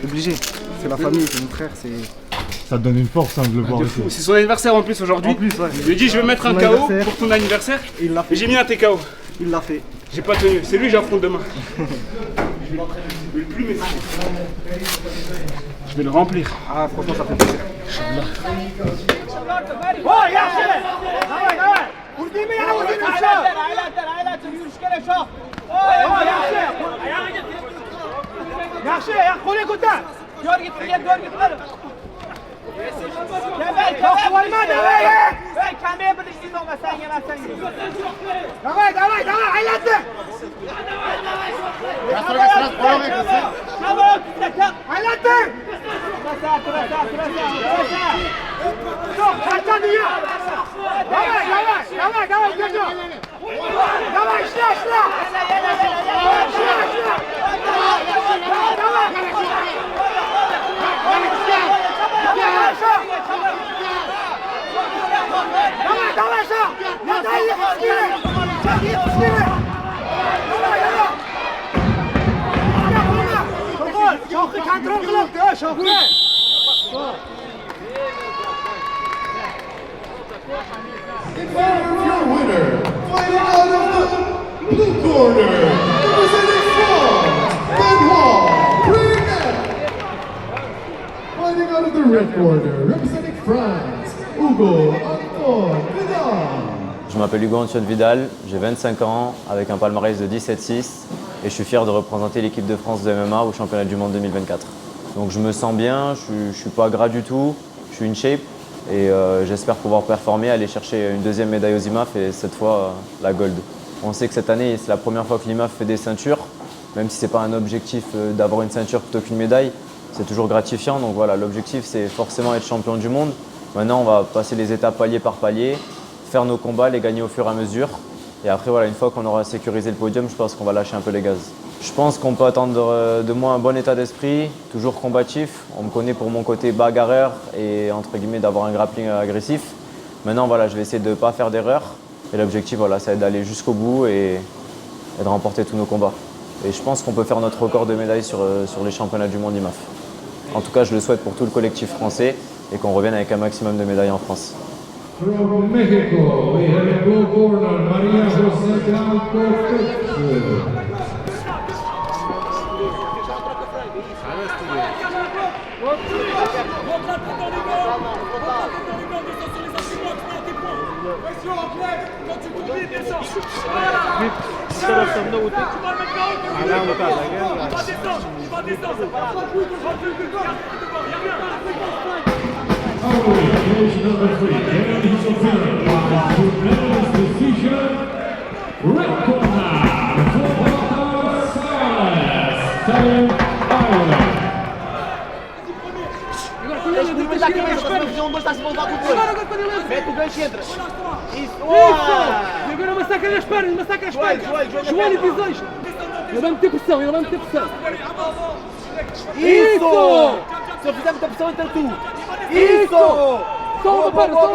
obligé. C'est la famille, c'est mon frère, c'est... Ça te donne une force hein, de le voir ici. C'est son anniversaire en plus aujourd'hui. Je lui ai dit je vais mettre un Son KO anniversaire. pour ton anniversaire. Il l'a fait. Et j'ai mis un TKO. Il l'a fait. J'ai pas tenu. C'est lui que j'affronte demain. Je vais le plus méfier. Je vais le remplir. Ah franchement ça fait plaisir. Your winner, fighting out of the blue corner, representing France, Benoit Brunel. Fighting out of the red corner, representing France, Hugo Anton Vidal. Je m'appelle Hugo Antoine Vidal, j'ai 25 ans avec un palmarès de 17-6 et je suis fier de représenter l'équipe de France de MMA au championnat du monde 2024. Donc je me sens bien, je ne suis pas gras du tout, je suis in shape et j'espère pouvoir performer, aller chercher une deuxième médaille aux IMAF et cette fois la gold. On sait que cette année c'est la première fois que l'IMAF fait des ceintures, même si ce n'est pas un objectif d'avoir une ceinture plutôt qu'une médaille, c'est toujours gratifiant. Donc voilà, l'objectif c'est forcément être champion du monde. Maintenant on va passer les étapes palier par palier, faire nos combats, les gagner au fur et à mesure. Et après, voilà, une fois qu'on aura sécurisé le podium, je pense qu'on va lâcher un peu les gaz. Je pense qu'on peut attendre de moi un bon état d'esprit, toujours combatif. On me connaît pour mon côté bagarreur et entre guillemets d'avoir un grappling agressif. Maintenant, voilà, je vais essayer de ne pas faire d'erreur. Et l'objectif, voilà, c'est d'aller jusqu'au bout et de remporter tous nos combats. Et je pense qu'on peut faire notre record de médailles sur les championnats du monde IMAF. En tout cas, je le souhaite pour tout le collectif français et qu'on revienne avec un maximum de médailles en France. From Mexico, we have a blue corner, Maria José Blanco Pérez. Cage number 3, and he's a winner by Agora massacra as pernas, massacra as pernas. Joelho e desejo. Ele vai meter pressão, ele vai meter pressão. Isso! Se eu fizer muita pressão, entra tu. Isso! Solta, para, solta.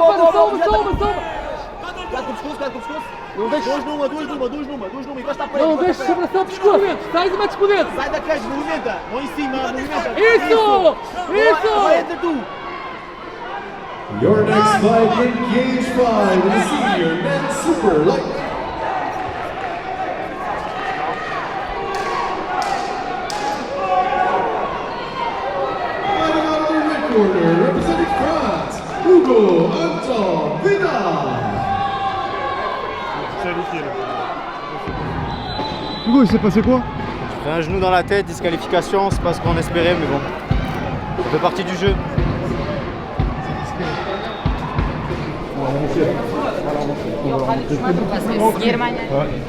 Cuidado com o pescoço. Não deixa. Duas numa. Encosta a parede. Não deixa se abraçar o pescoço. Sai e metes por dentro. Sai da caixa, movimenta. Não em cima, movimenta. Isso! Vai, entra tu. Your next fight in Cage 5 in the senior men's super light. Fighting out of the red corner, representing France, Hugo Anton Vidal. Hugo, il s'est passé quoi? J'ai un genou dans la tête, disqualification, c'est pas ce qu'on espérait, mais bon, ça fait partie du jeu.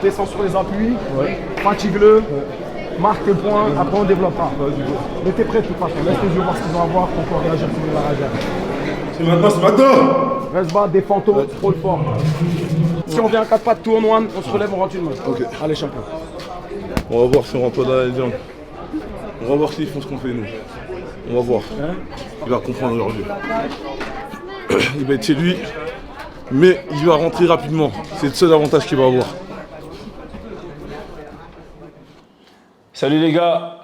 Descends sur les appuis, fatigue-le, marque le point, après on développera. Mais t'es prêt de toute façon, laisse les yeux voir ce qu'ils vont avoir pour qu'on réagir sur la réagir. C'est maintenant. Reste bas, des fantômes, trop fort. Si on vient à 4 pattes, tourne one, on se relève, on rentre une main. Ok. Allez champion. On va voir si on rentre dans les jambes. On va voir s'ils font ce qu'on fait nous. On va voir. Il va comprendre aujourd'hui. Il va être chez lui, mais il va rentrer rapidement. C'est le seul avantage qu'il va avoir. Salut les gars,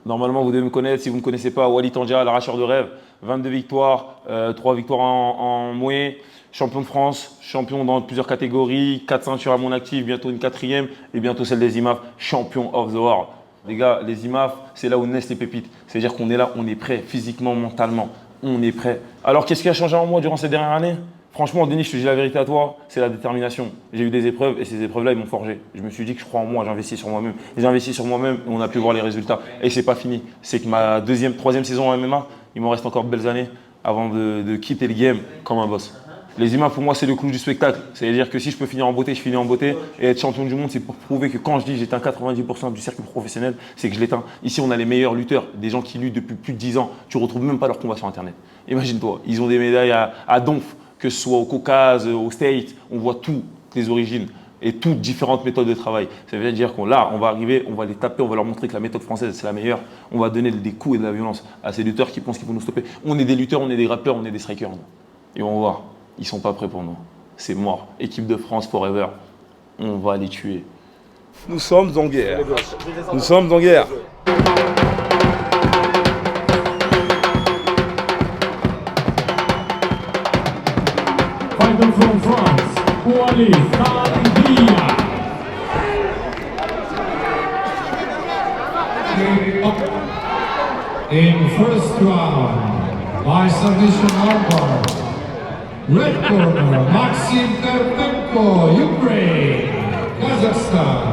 normalement vous devez me connaître, si vous ne me connaissez pas, Walid Tangia, l'arracheur de rêve, 22 victoires, 3 victoires en Mouet, champion de France, champion dans plusieurs catégories, 4 ceintures à mon actif, bientôt une 4e et bientôt celle des IMAF, champion of the world. Les gars, les IMAF, c'est là où naissent les pépites, c'est-à-dire qu'on est là, on est prêt physiquement, mentalement, on est prêt. Alors qu'est-ce qui a changé en moi durant ces dernières années ? Franchement, Denis, je te dis la vérité à toi, c'est la détermination. J'ai eu des épreuves et ces épreuves-là, ils m'ont forgé. Je me suis dit que je crois en moi, j'investis sur moi-même. J'ai investi sur moi-même et on a pu voir les résultats. Et c'est pas fini. C'est que ma troisième saison en MMA, il m'en reste encore de belles années avant de quitter le game comme un boss. Les IMAF, pour moi, c'est le clou du spectacle. C'est-à-dire que si je peux finir en beauté, je finis en beauté. Et être champion du monde, c'est pour prouver que quand je dis j'éteins 90% du cercle professionnel, c'est que je l'éteins. Ici, on a les meilleurs lutteurs, des gens qui luttent depuis plus de 10 ans. Tu ne retrouves même pas leurs combats sur Internet. Imagine-toi, ils ont des médailles à Donf, que ce soit au Caucase, au State, on voit toutes les origines et toutes différentes méthodes de travail. Ça veut dire qu'on on va arriver, on va les taper, on va leur montrer que la méthode française, c'est la meilleure. On va donner des coups et de la violence à ces lutteurs qui pensent qu'ils vont nous stopper. On est des lutteurs, on est des rappeurs, on est des strikers. Et on va voir, ils ne sont pas prêts pour nous. C'est mort. Équipe de France forever, on va les tuer. Nous sommes en guerre. Nous sommes en guerre. Fighter from France, Walid Tangia. In first round, by submission number, red corner, Maxim Karpenko, Ukraine, Kazakhstan.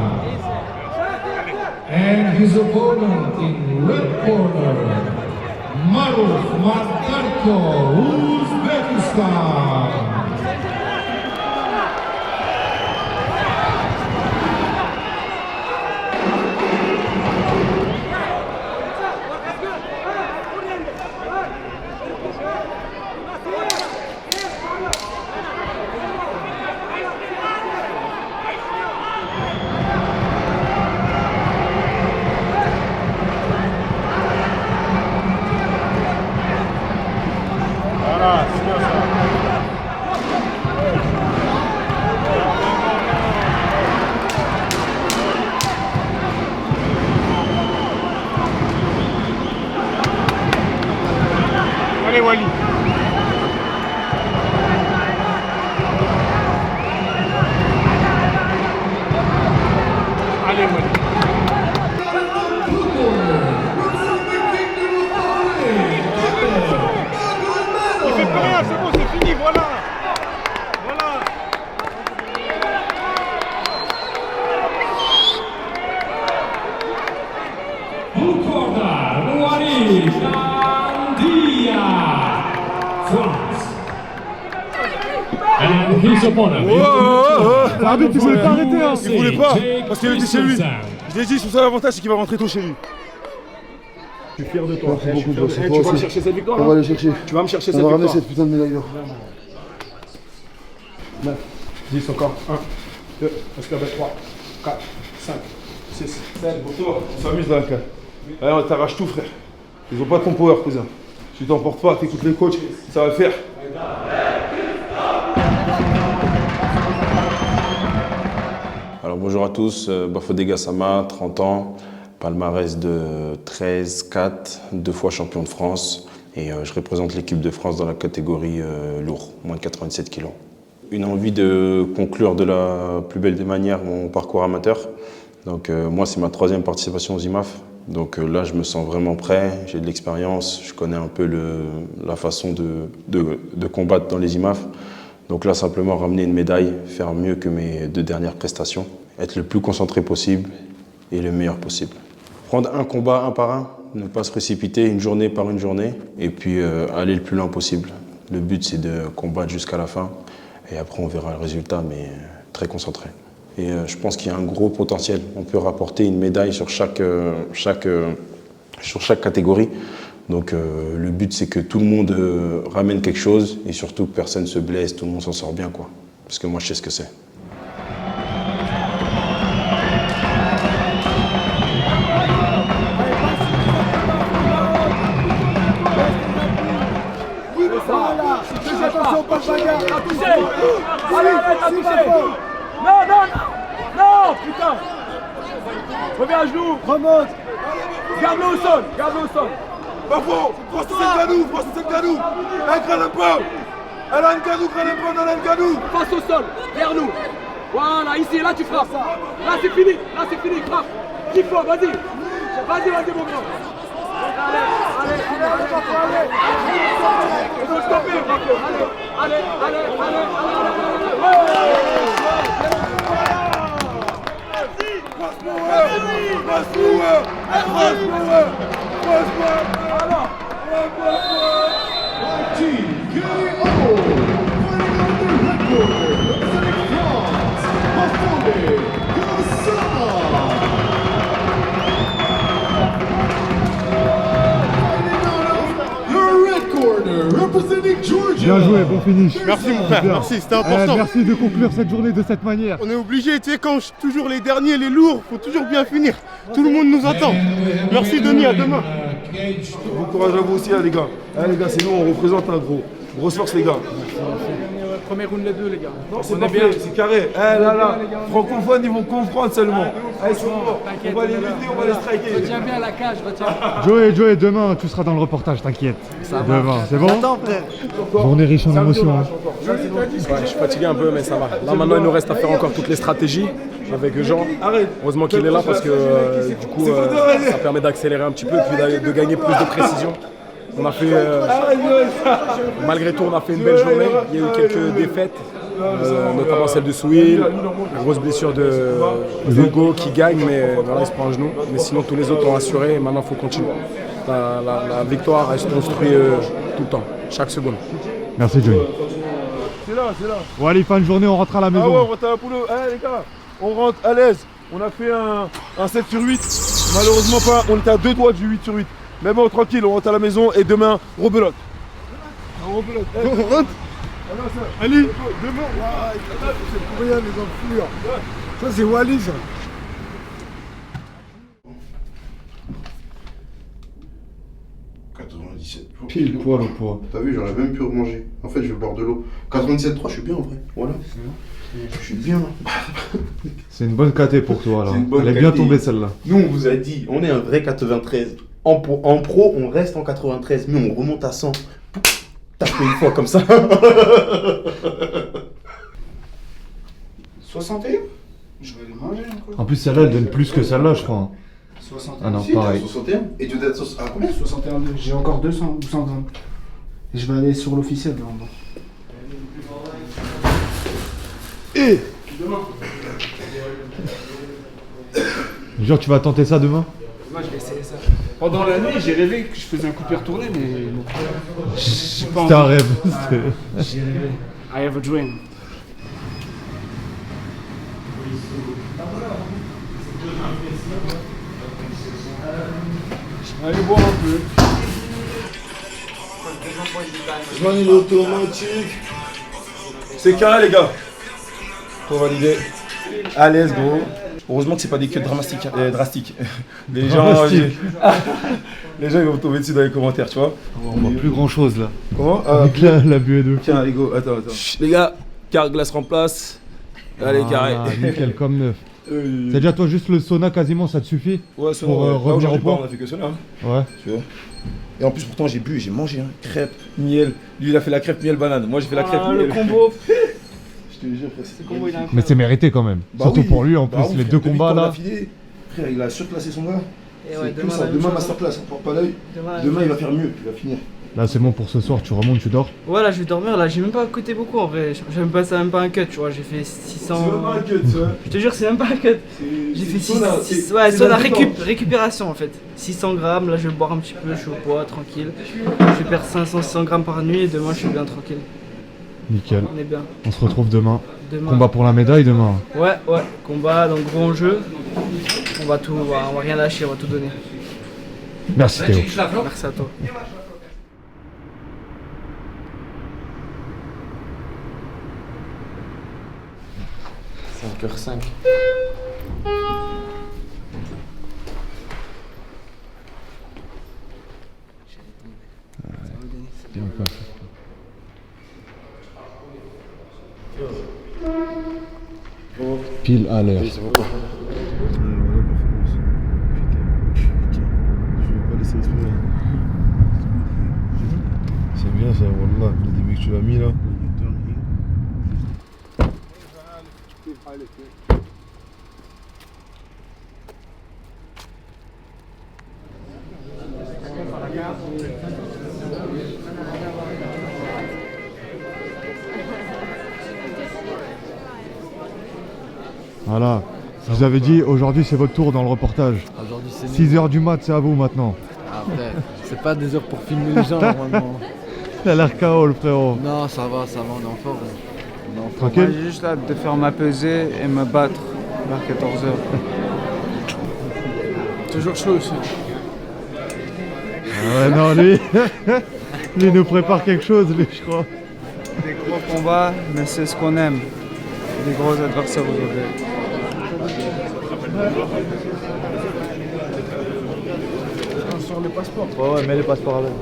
And his opponent in red corner, Maruf Matarko, Uzbekistan. Allez Wally. Allez Wally. Il fait plus rien, c'est bon, c'est fini, voilà. Voilà. Blue corner, Walid Tangia, France. And his opponent. Arrête, tu voulais pas arrêter, hein. Il voulait pas, parce qu'il était chez lui. Je l'ai dit, son seul avantage, c'est qu'il va rentrer tôt chez lui. Je suis fier de toi. Merci beaucoup, Tu vas me chercher cette victoire. On va aller chercher. Tu vas me chercher On cette va ramener victoire. cette putain de médaille d'or. 9, 10 encore. 1, 2, parce qu'il y avait 3, 4, 5, 6, 7. Pour toi, on s'amuse là, Alka. Allez, on t'arrache tout, frère. Ils ont pas ton power, cousin. Si tu t'emportes pas, t'écoutes les coachs, ça va le faire. Alors bonjour à tous, Bafodé Gassama, 30 ans, palmarès de 13-4, 2 fois champion de France et je représente l'équipe de France dans la catégorie lourd, moins de 87 kg. Une envie de conclure de la plus belle des manières mon parcours amateur. Donc moi c'est ma 3e participation aux IMAF, donc là je me sens vraiment prêt, j'ai de l'expérience, je connais un peu la façon de combattre dans les IMAF. Donc là, simplement ramener une médaille, faire mieux que mes 2 dernières prestations, être le plus concentré possible et le meilleur possible. Prendre un combat un par un, ne pas se précipiter une journée par une journée et puis aller le plus loin possible. Le but, c'est de combattre jusqu'à la fin et après, on verra le résultat, mais très concentré. Et je pense qu'il y a un gros potentiel. On peut rapporter une médaille sur chaque catégorie. Donc le but c'est que tout le monde ramène quelque chose et surtout que personne ne se blesse, tout le monde s'en sort bien quoi. Parce que moi je sais ce que c'est. Voilà, fais attention, pas de bagarre. Allez, non, non, non, putain. Reviens à genoux. Remonte. Garde-le au sol, garde-le au sol. Bafo, François Ganou, un crâne un peu. Alain Ganou, crâne un peu, Alain Ganou. Face au sol, vers nous. Voilà, ici, là tu frappes. Là c'est fini, frappe. Qu'il faut, vas-y. Vas-y, mon grand. Allez. Il faut stopper, Bafo. Allez. Bien joué, bon finish. Merci mon frère, Super. merci, c'était important. Merci de conclure cette journée de cette manière. On est obligé, tu sais, quand toujours les derniers, les lourds, faut toujours bien finir. Tout le monde nous attend. Merci Denis, à demain. Bon courage à vous aussi, les gars. Les gars, c'est nous, on représente un gros. Grosse force, les gars. Premier round les 2 les gars. Non, c'est pas bien, c'est carré. Là, francophones, ils vont comprendre seulement. Allez, c'est bon. On va les lutter, on va les striker. Retiens bien la cage, retiens. Joey, demain, tu seras dans le reportage, t'inquiète. Demain, c'est bon? Attends frère. Journée riche en émotions. Hein. Ouais, je suis fatigué un peu, mais ça va. Là maintenant, il nous reste à faire encore toutes les stratégies avec Jean. Heureusement qu'il est là parce que du coup, ça permet d'accélérer un petit peu et puis de gagner plus de précision. On a fait, malgré tout, on a fait une belle journée. Il y a eu quelques défaites, notamment celle de Souil, la grosse blessure de Hugo qui gagne, mais voilà, il se prend un genou. Mais sinon, tous les autres ont assuré et maintenant, il faut continuer. La victoire, elle se construit tout le temps, chaque seconde. Merci Joey. C'est là. Bon allez, fin de journée, on rentre à la maison. Ah ouais, on rentre à la poule. Les gars, on rentre à l'aise. On a fait un 7 sur 8. Malheureusement pas, on était à 2 doigts du 8 sur 8. Mais bon, tranquille, on rentre à la maison et demain, rebelote. On rentre. Allez, demain. C'est pour rien les enflures. Ça c'est Wally ça. Pile poil au poids. T'as vu, j'aurais même pu remanger. En fait, je vais boire de l'eau. 97,3, je suis bien en vrai. Voilà. Je suis bien. C'est une bonne KT pour toi là. Elle est KT. bien tombée celle-là. Nous, on vous a dit, on est un vrai 93. En pro, on reste en 93, mais on remonte à 100. Taper une fois comme ça. 61. Je vais les manger encore. En plus celle-là elle donne plus que celle-là je crois. 61. Ah non, Si, pareil. 61. Et tu dois être à combien? 61. J'ai encore 200 ou 100 grammes. Et je vais aller sur l'officiel là en bas. Et Genre tu vas tenter ça demain? Moi, je vais essayer ça. Pendant la nuit, j'ai rêvé que je faisais un coup de pied retourné, mais bon. C'était un rêve. J'ai rêvé. I have a dream. Allez boire un peu. Manille automatique. C'est carré les gars. Pour valider. À l'aise gros. Heureusement que c'est pas des cuts drastiques. Les gens, les gens ils vont tomber dessus dans les commentaires, tu vois. On voit plus grand chose là. Comment Avec la buée de. Tiens, les gars, attends. Les gars, glace remplace. Allez, carré. Nickel, comme neuf. C'est déjà toi juste le sauna quasiment, ça te suffit? Ouais, sauna. Pour revenir au point. On a fait que sauna. Ouais. Tu vois. Et en plus, pourtant, j'ai bu et j'ai mangé. Crêpe, miel. Lui, il a fait la crêpe, miel, banane. Moi, j'ai fait la crêpe, miel. Le combo. Je te jure, frère, c'est combo, il a Mais c'est mérité quand même. Surtout pour lui en plus, les deux combats là. Frère, il a surclassé son gars. Et ouais, demain masterclass, on porte pas l'œil. Demain, il va faire mieux, il va finir. Là, c'est bon pour ce soir, tu remontes, tu dors? Ouais, là, je vais dormir. Là, j'ai même pas coûté beaucoup en vrai. J'ai même pas un cut, tu vois. J'ai fait 600. C'est même pas un cut, tu vois. Je te jure, c'est même pas un cut. J'ai fait 600. Ouais, sauna récupération en fait. 600 grammes. Là, je vais boire un petit peu. Je suis au poids, tranquille. Je vais perdre 500-600 grammes par nuit et demain, je suis bien tranquille. Nickel. On est bien. On se retrouve demain. Demain. Combat pour la médaille demain. Ouais, combat, donc gros enjeu. On va rien lâcher, on va tout donner. Merci Théo. Merci à toi. h 5. Bien quoi. Pile à l'heure. C'est bien ça, wallah, le début que tu l'as mis là. Voilà. Je vous avais dit, aujourd'hui c'est votre tour dans le reportage. Aujourd'hui, c'est 6h du mat, c'est à vous maintenant. Ah frère, c'est pas des heures pour filmer les gens normalement. T'as l'air KO le frérot. Non, ça va, on est en forme. Tranquille. Moi, j'ai juste hâte de faire ma pesée et me battre vers 14h. Toujours chaud aussi. Ah ouais, non, lui, lui nous prépare quelque chose, lui, je crois. Des gros combats, mais c'est ce qu'on aime. Des gros adversaires aujourd'hui. Sur les passeports. Ouais, mets les passeports avec.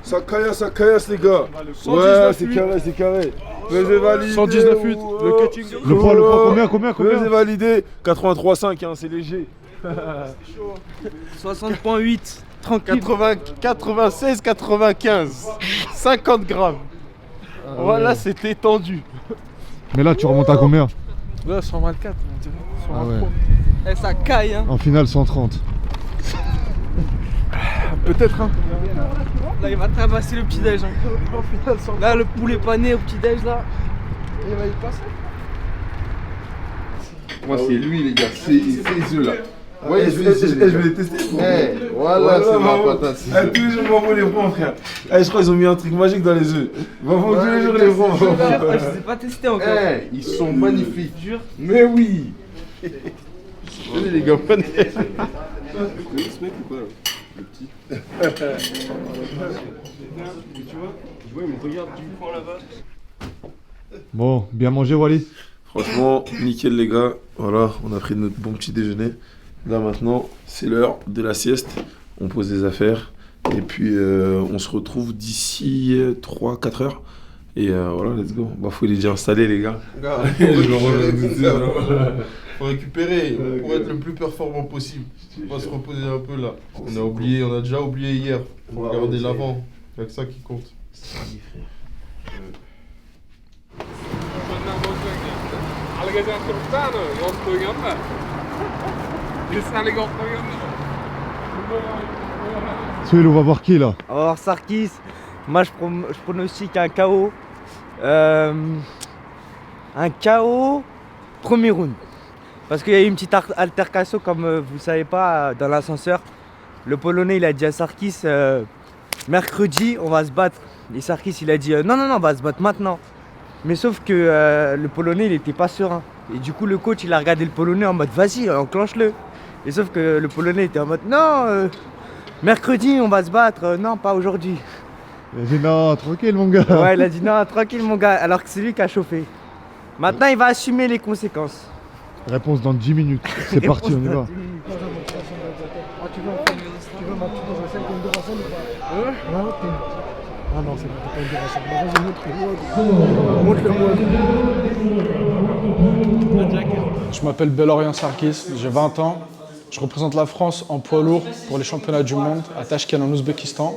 Ça caillasse les gars. Ouais, c'est carré. Pesé validé. 119 8, le cutting. Le poids, combien Pesé validé. 83,5, hein, c'est léger. 60,8. Tranquille. 96, 95. 50 grammes. Voilà, c'était tendu. Mais là, tu remontes à combien? Là, 124, on dirait. Ah ouais. Eh, ça caille, hein. En finale, 130. Peut-être, hein. Là, il va tabasser le petit-déj. Hein. Là, le poulet pané au petit-déj, là. Il va y passer. Moi, c'est lui, les gars. C'est les œufs là. Ouais, je vais les tester. Voilà, c'est ma patate. Tous les jours, m'envoie les francs, frère. Je crois qu'ils ont mis un truc magique dans les œufs. M'envoie tous les jours les francs. Je les ai pas testés encore. Ils sont magnifiques. Jure. Mais oui. Venez, les gars, venez. Ce mec ou quoi là? Le petit. Tu vois, mais regarde, tu me prends là-bas. Bon, bien mangé, Wally? Franchement, nickel les gars. Voilà, on a pris notre bon petit déjeuner. Là maintenant, c'est l'heure de la sieste. On pose des affaires. Et puis on se retrouve d'ici 3-4 heures. Et voilà, let's go. Bah faut les déjà installer les gars. Faut récupérer pour être le plus performant possible. On va se reposer un peu là. On a déjà oublié hier. Faut regarder l'avant. Il n'y a que ça qui compte. Souil, on va voir qui là? On va voir Sarkis. Moi, je pronostique un KO. Un KO premier round. Parce qu'il y a eu une petite altercation, comme vous ne savez pas, dans l'ascenseur. Le Polonais, il a dit à Sarkis, mercredi, on va se battre. Et Sarkis, il a dit, non, on va se battre maintenant. Mais sauf que le Polonais, il était pas serein. Et du coup, le coach, il a regardé le Polonais en mode vas-y, enclenche-le. Et sauf que le Polonais était en mode non, mercredi, on va se battre. Non, pas aujourd'hui. Il a dit non, tranquille mon gars. Ouais, il a dit non, tranquille mon gars, alors que c'est lui qui a chauffé. Maintenant, il va assumer les conséquences. Réponse dans 10 minutes. C'est parti, on y va. Tu veux ma petite Duracell comme Duracell ou pas? Ah non, c'est pas une Duracell. Vas-y, montre-le-moi. Je m'appelle Belorian Sarkis, j'ai 20 ans. Je représente la France en poids lourd pour les championnats du monde à Tashkent en Ouzbékistan.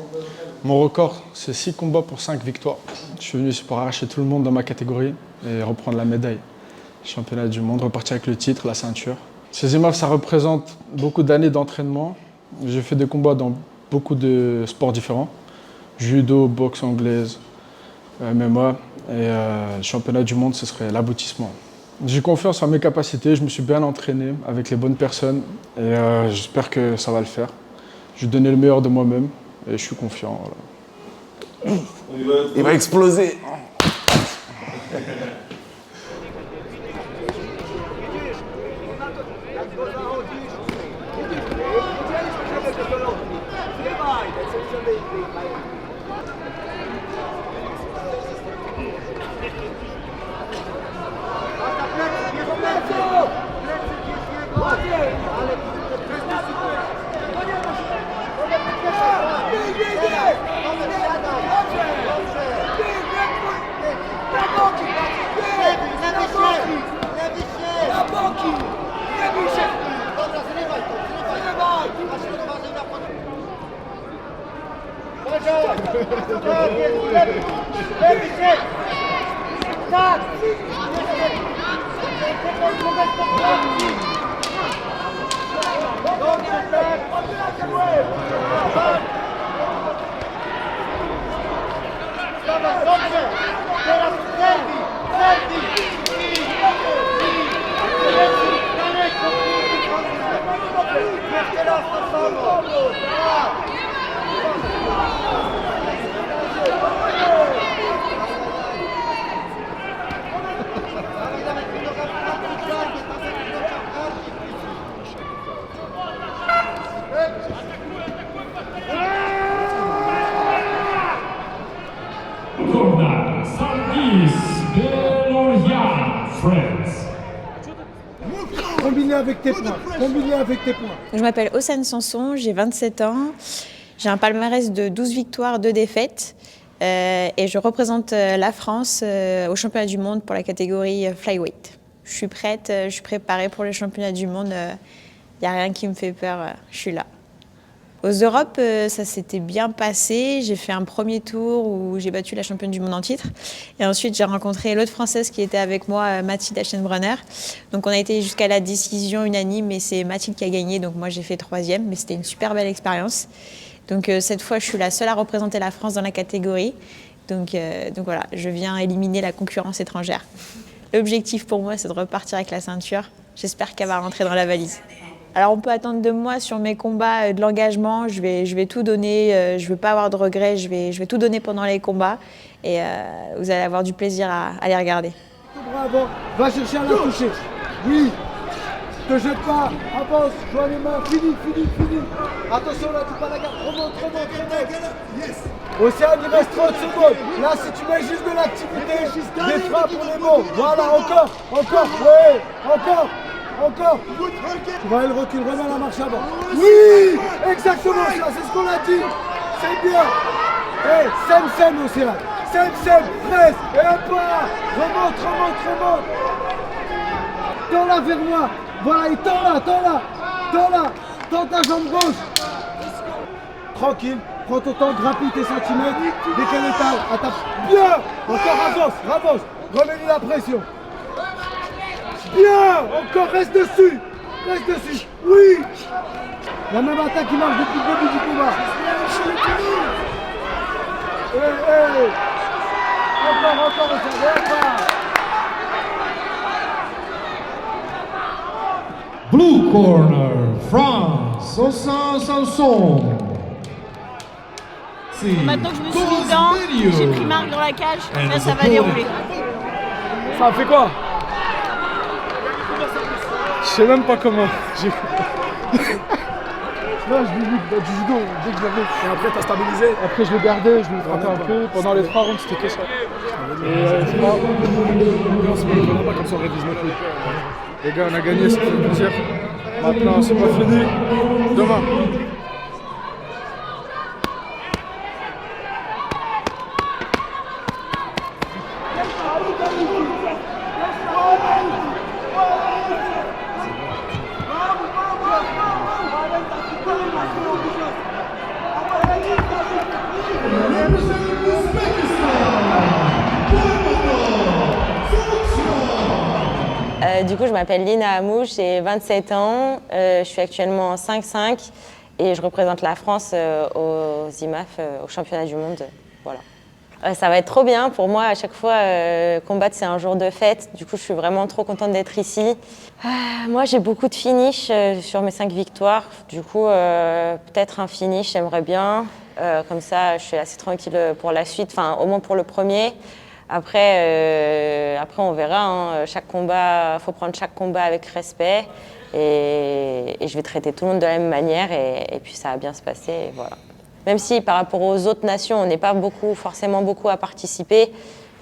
Mon record, c'est 6 combats pour 5 victoires. Je suis venu ici pour arracher tout le monde dans ma catégorie et reprendre la médaille. Championnat du monde, repartir avec le titre, la ceinture. Ces images, ça représente beaucoup d'années d'entraînement. J'ai fait des combats dans beaucoup de sports différents. Judo, boxe anglaise, MMA. Et le championnat du monde, ce serait l'aboutissement. J'ai confiance en mes capacités, je me suis bien entraîné avec les bonnes personnes et j'espère que ça va le faire. Je vais donner le meilleur de moi-même et je suis confiant. Voilà. Il va exploser. Combiné avec tes points. Combiné avec tes points. Je m'appelle Océane Sanson, j'ai 27 ans. J'ai un palmarès de 12 victoires, 2 défaites. Et je représente la France au championnat du monde pour la catégorie flyweight. Je suis prête, je suis préparée pour le championnat du monde. Il n'y a rien qui me fait peur, je suis là. Aux Europes, ça s'était bien passé. J'ai fait un premier tour où j'ai battu la championne du monde en titre. Et ensuite, j'ai rencontré l'autre Française qui était avec moi, Mathilde Aschenbrenner. Donc on a été jusqu'à la décision unanime et c'est Mathilde qui a gagné. Donc moi, j'ai fait 3e, mais c'était une super belle expérience. Donc cette fois, je suis la seule à représenter la France dans la catégorie. Donc voilà, je viens éliminer la concurrence étrangère. L'objectif pour moi, c'est de repartir avec la ceinture. J'espère qu'elle va rentrer dans la valise. Alors on peut attendre de moi sur mes combats de l'engagement, je vais tout donner, je ne veux pas avoir de regrets, je vais tout donner pendant les combats et vous allez avoir du plaisir à les regarder. Bravo, va chercher à la toucher. Oui, te jette pas, avance, joins les mains, fini. Attention là, tu pas la garde, remonte. Océane, il reste 30 secondes. Là, si tu mets juste de l'activité, des frappes pour les mots. Voilà, encore, ouais, encore. Tu vois, elle recule, remets la marche avant. Oui, exactement ça, c'est ce qu'on a dit. C'est bien. Hey, Sem, Océane. Sem, presse. Et un pas. Remonte. Tends-la vers moi. Voilà, et tends-la. Tends ta jambe gauche. Tranquille, prends ton temps, grappille tes centimètres. Dès qu'elle est à ta... Bien. Encore avance. Remets-lui la pression. Bien, encore reste dessus. Oui. La même attaque qui marche depuis le début du combat. Encore, Blue corner, France, Océane Sanson. Maintenant que je me suis mis dedans, j'ai pris marque dans la cage, là ça va dérouler. Ça a fait quoi? Je sais même pas comment. Là, je l'ai vu du judo dès que j'avais. Et après, t'as stabilisé? Après, je le gardais, je le frappais un peu. Pendant les 3 rounds, c'était que ça. C'est pas comme ça, on révise notre coup. Les gars, on a gagné, ça fait plaisir. Maintenant, c'est pas fini. Demain. Du coup, je m'appelle Lina Hamouche, j'ai 27 ans, je suis actuellement en 5-5 et je représente la France aux IMAF, au championnat du monde. Voilà. Ça va être trop bien pour moi, à chaque fois, combattre c'est un jour de fête, du coup je suis vraiment trop contente d'être ici. Moi j'ai beaucoup de finish sur mes 5 victoires, du coup peut-être un finish, j'aimerais bien, comme ça je suis assez tranquille pour la suite, enfin au moins pour le premier. Après on verra, hein. Chaque combat, faut prendre chaque combat avec respect et je vais traiter tout le monde de la même manière et puis ça va bien se passer, et voilà. Même si par rapport aux autres nations, on n'est pas forcément beaucoup à participer,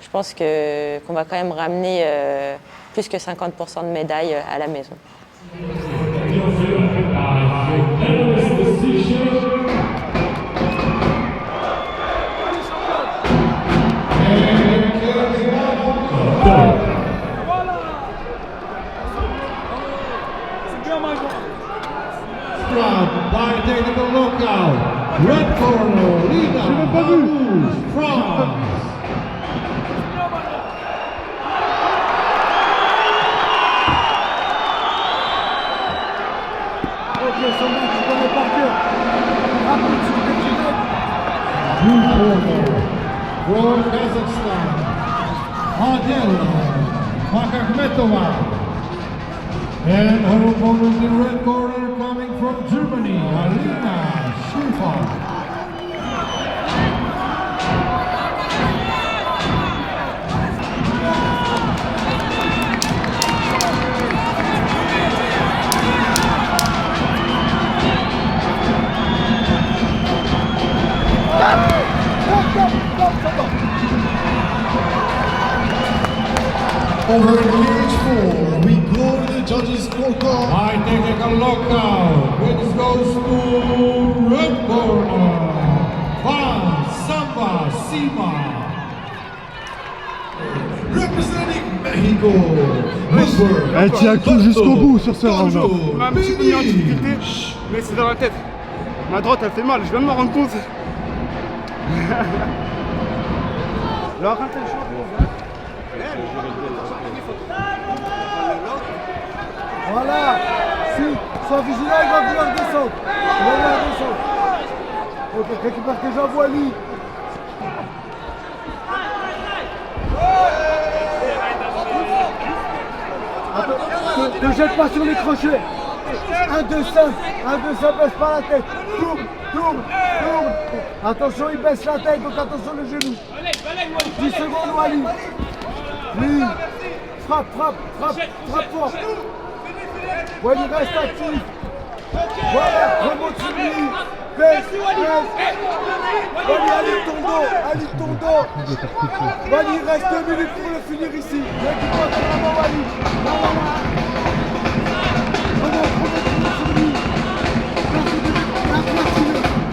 je pense qu'on va quand même ramener plus que 50% de médailles à la maison. By technical knockout, red corner, Lina Hamouche, France. Ok, son match, tu connais par cœur. Rapide, sur le petit Blue corner, from Kazakhstan, Adel Makakhmetova. And her opponent in red corner coming from Germany, Alina Schiffer. Over age 4, we go to the judges' scorecard. By technical knockout, which goes to red corner, Juan Samba Sima. Representing Mexico, Elle tient tout jusqu'au bout sur ce round. On a un petit peu mis en difficulté, mais c'est dans la tête. Ma droite, elle fait mal, je viens de m'en rendre compte. Là, arrêtez le champ. Voilà. Si, sois vigilant, il va vouloir descendre. Il va vouloir descendre. Ok, récupère tes jambes, Wally. Ne jette pas sur les crochets. 1, 2, 5. 1, 2, 5, baisse pas la tête. Tourne, tourne, tourne. Attention, il baisse la tête, donc attention le genou. 10 secondes, Wally. Ligne. Frappe, frappe, frappe, frappe fort. Wally reste actif. Voilà, remonte sur lui. Baisse, baisse. Wally, aligne ton dos, aligne ton dos. Wally, reste 2 minutes pour le finir ici. Récupère vraiment Wally. Remonte sur lui.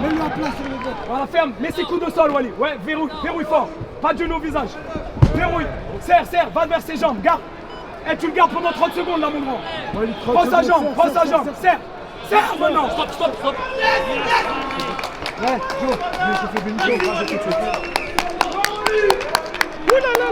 Mets-le en place sur le dos. Voilà, ferme, mets ses coups de sol, Wally. Ouais, verrouille fort. Pas de genou au visage. Verrouille. Serre, va vers ses jambes, garde. Et tu le gardes pendant 30 secondes là, mon grand. Prends sa jambe, serre maintenant. Stop. Ouais, Joe, je te fais bénir, on va tout de suite. Ouh là là.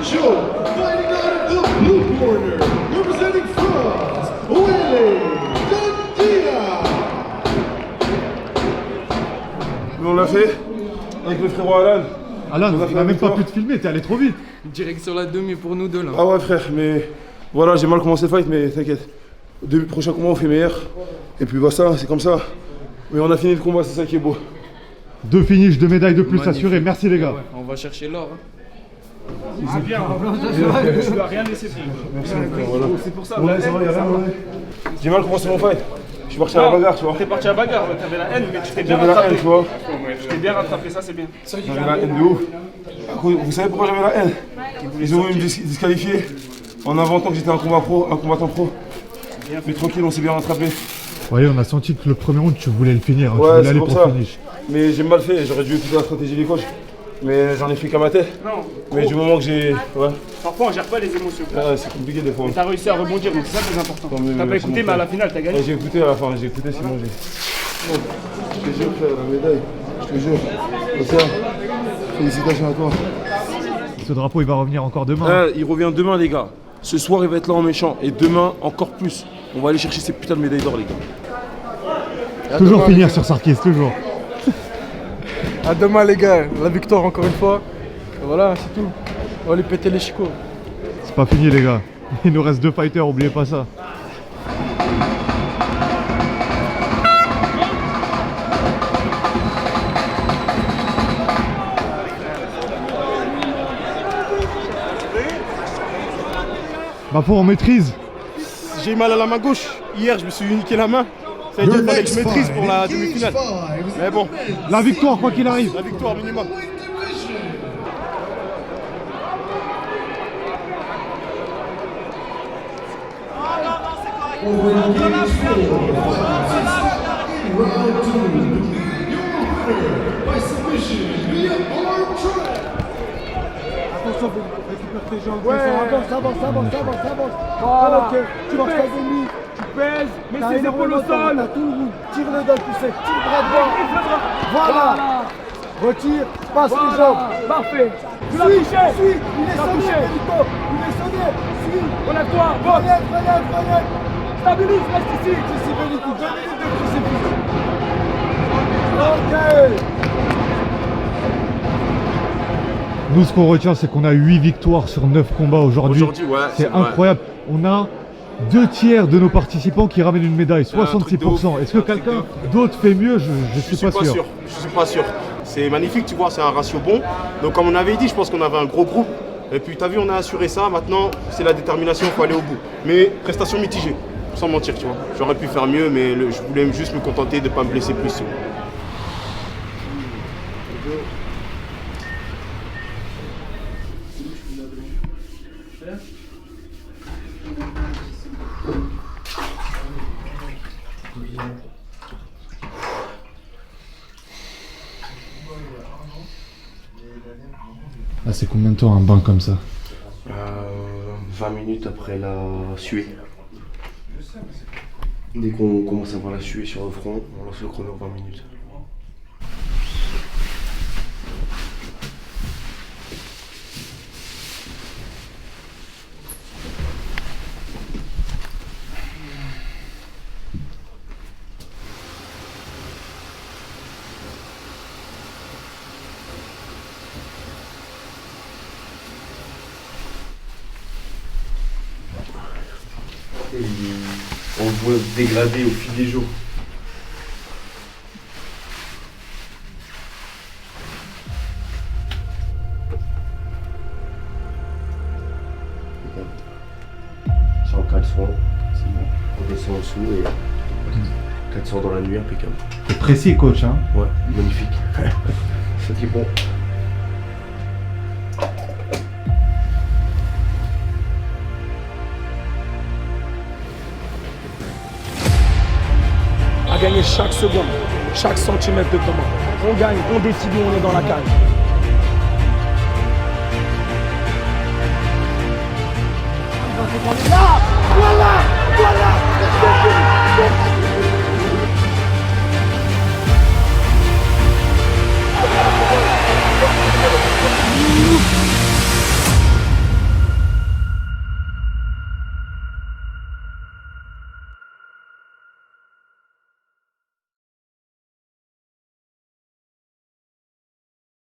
Joe, fighting out of the blue corner, representing France, Willy Dandia. santé. Avec le frérot Alan. Alan, on n'a même pas pu te filmer, t'es allé trop vite. Direct sur la demi pour nous deux là. Ah ouais frère, mais voilà, j'ai mal commencé le fight, mais t'inquiète. Deux prochains combats on fait meilleur. Et puis bah ça, c'est comme ça. Mais on a fini le combat, c'est ça qui est beau. 2 finishes, 2 médailles de plus assurées, merci les gars. Ouais, on va chercher l'or. C'est bien, tu dois rien laisser faire. Merci voilà. C'est pour ça. Ouais, ça va, y'a rien. J'ai mal commencé mon fight. Je suis parti à la bagarre, tu vois. T'es parti à la bagarre, t'avais la haine, mais tu t'es bien J'avais la rattrapé. haine, tu vois. Tu t'es bien rattrapé, ça c'est bien. J'avais la haine de ouf. Vous savez pourquoi j'avais la haine? Ils ont voulu me disqualifier en inventant que j'étais un combattant pro. Mais tranquille, on s'est bien rattrapé. Ouais, on a senti que le premier round, tu voulais le finir, tu Ouais, voulais c'est aller pour pour ça. le finish. Mais j'ai mal fait, j'aurais dû écouter la stratégie des coachs. Mais j'en ai fait qu'à ma tête. Non. Mais du moment que j'ai. Ouais. Parfois on gère pas les émotions. Ouais, c'est compliqué des fois. Mais t'as réussi à rebondir, donc c'est ça le plus important. T'as pas écouté, mais à la finale t'as gagné. Ouais, j'ai écouté à la fin, j'ai écouté sinon j'ai. Je te jure, frère, la médaille. Je te jure. Océan, félicitations à toi. Ce drapeau, il va revenir encore demain. Il revient demain, les gars. Ce soir, il va être là en méchant. Et demain, encore plus. On va aller chercher ces putains de médailles d'or, les gars. Toujours finir sur Sarkis, toujours. À demain les gars, la victoire encore une fois. Et voilà, c'est tout. On va lui péter les chicots. C'est pas fini les gars. Il nous reste 2 fighters, oubliez pas ça. Bafo, on maîtrise. J'ai mal à la main gauche. Hier, je me suis niqué la main. Ça veut dire qu'il fallait que je maîtrise pour la demi-finale. Mais bon. La victoire, quoi qu'il arrive. La victoire minimum. Attention, récupère tes jambes. Ouais. Avance. Voilà. Ok, tu pèses, marches pas demi. tu pèses, mets T'as tes épaules énormément au de temps, sol. t'as tout le round. Tire-le dans le poussette, tire le bras droit. Voilà. Retire, passe les jambes. Parfait. Tu l'as Suis, touché. suis. Il est Tu l'as sonné, touché. Benito. Il est sonné. Suis. Relève-toi, boxe. Relève. Stabilise, reste ici. Ici, Benito. 2 minutes de crucifix. Ok. Nous, ce qu'on retient, c'est qu'on a 8 victoires sur 9 combats aujourd'hui. Aujourd'hui, ouais, c'est c'est vrai. incroyable. On a 2 tiers de nos participants qui ramènent une médaille, Un truc de ouf. 66%. Est-ce que quelqu'un d'autre fait mieux? Je suis pas sûr. Je suis pas sûr. C'est magnifique, tu vois, c'est un ratio bon. Donc comme on avait dit, je pense qu'on avait un gros groupe. Et puis tu as vu, on a assuré ça. Maintenant, c'est la détermination, il faut aller au bout. Mais prestation mitigée, sans mentir, tu vois. J'aurais pu faire mieux, mais je voulais juste me contenter de ne pas me blesser plus. Tu vois. Ah, c'est combien de temps un bain comme ça? 20 minutes après la suée. Dès qu'on commence à voir la suée sur le front, on lance le chrono 20 minutes. Et on le voit dégrader au fil des jours. Sans caleçon, c'est bon. On descend en dessous et 400 dans la nuit, impeccable. C'est précis, coach, hein? Ouais, magnifique. Ça qui est bon. À gagner chaque seconde, chaque centimètre de combat. On gagne, on décide où on est dans la cage. Là, voilà.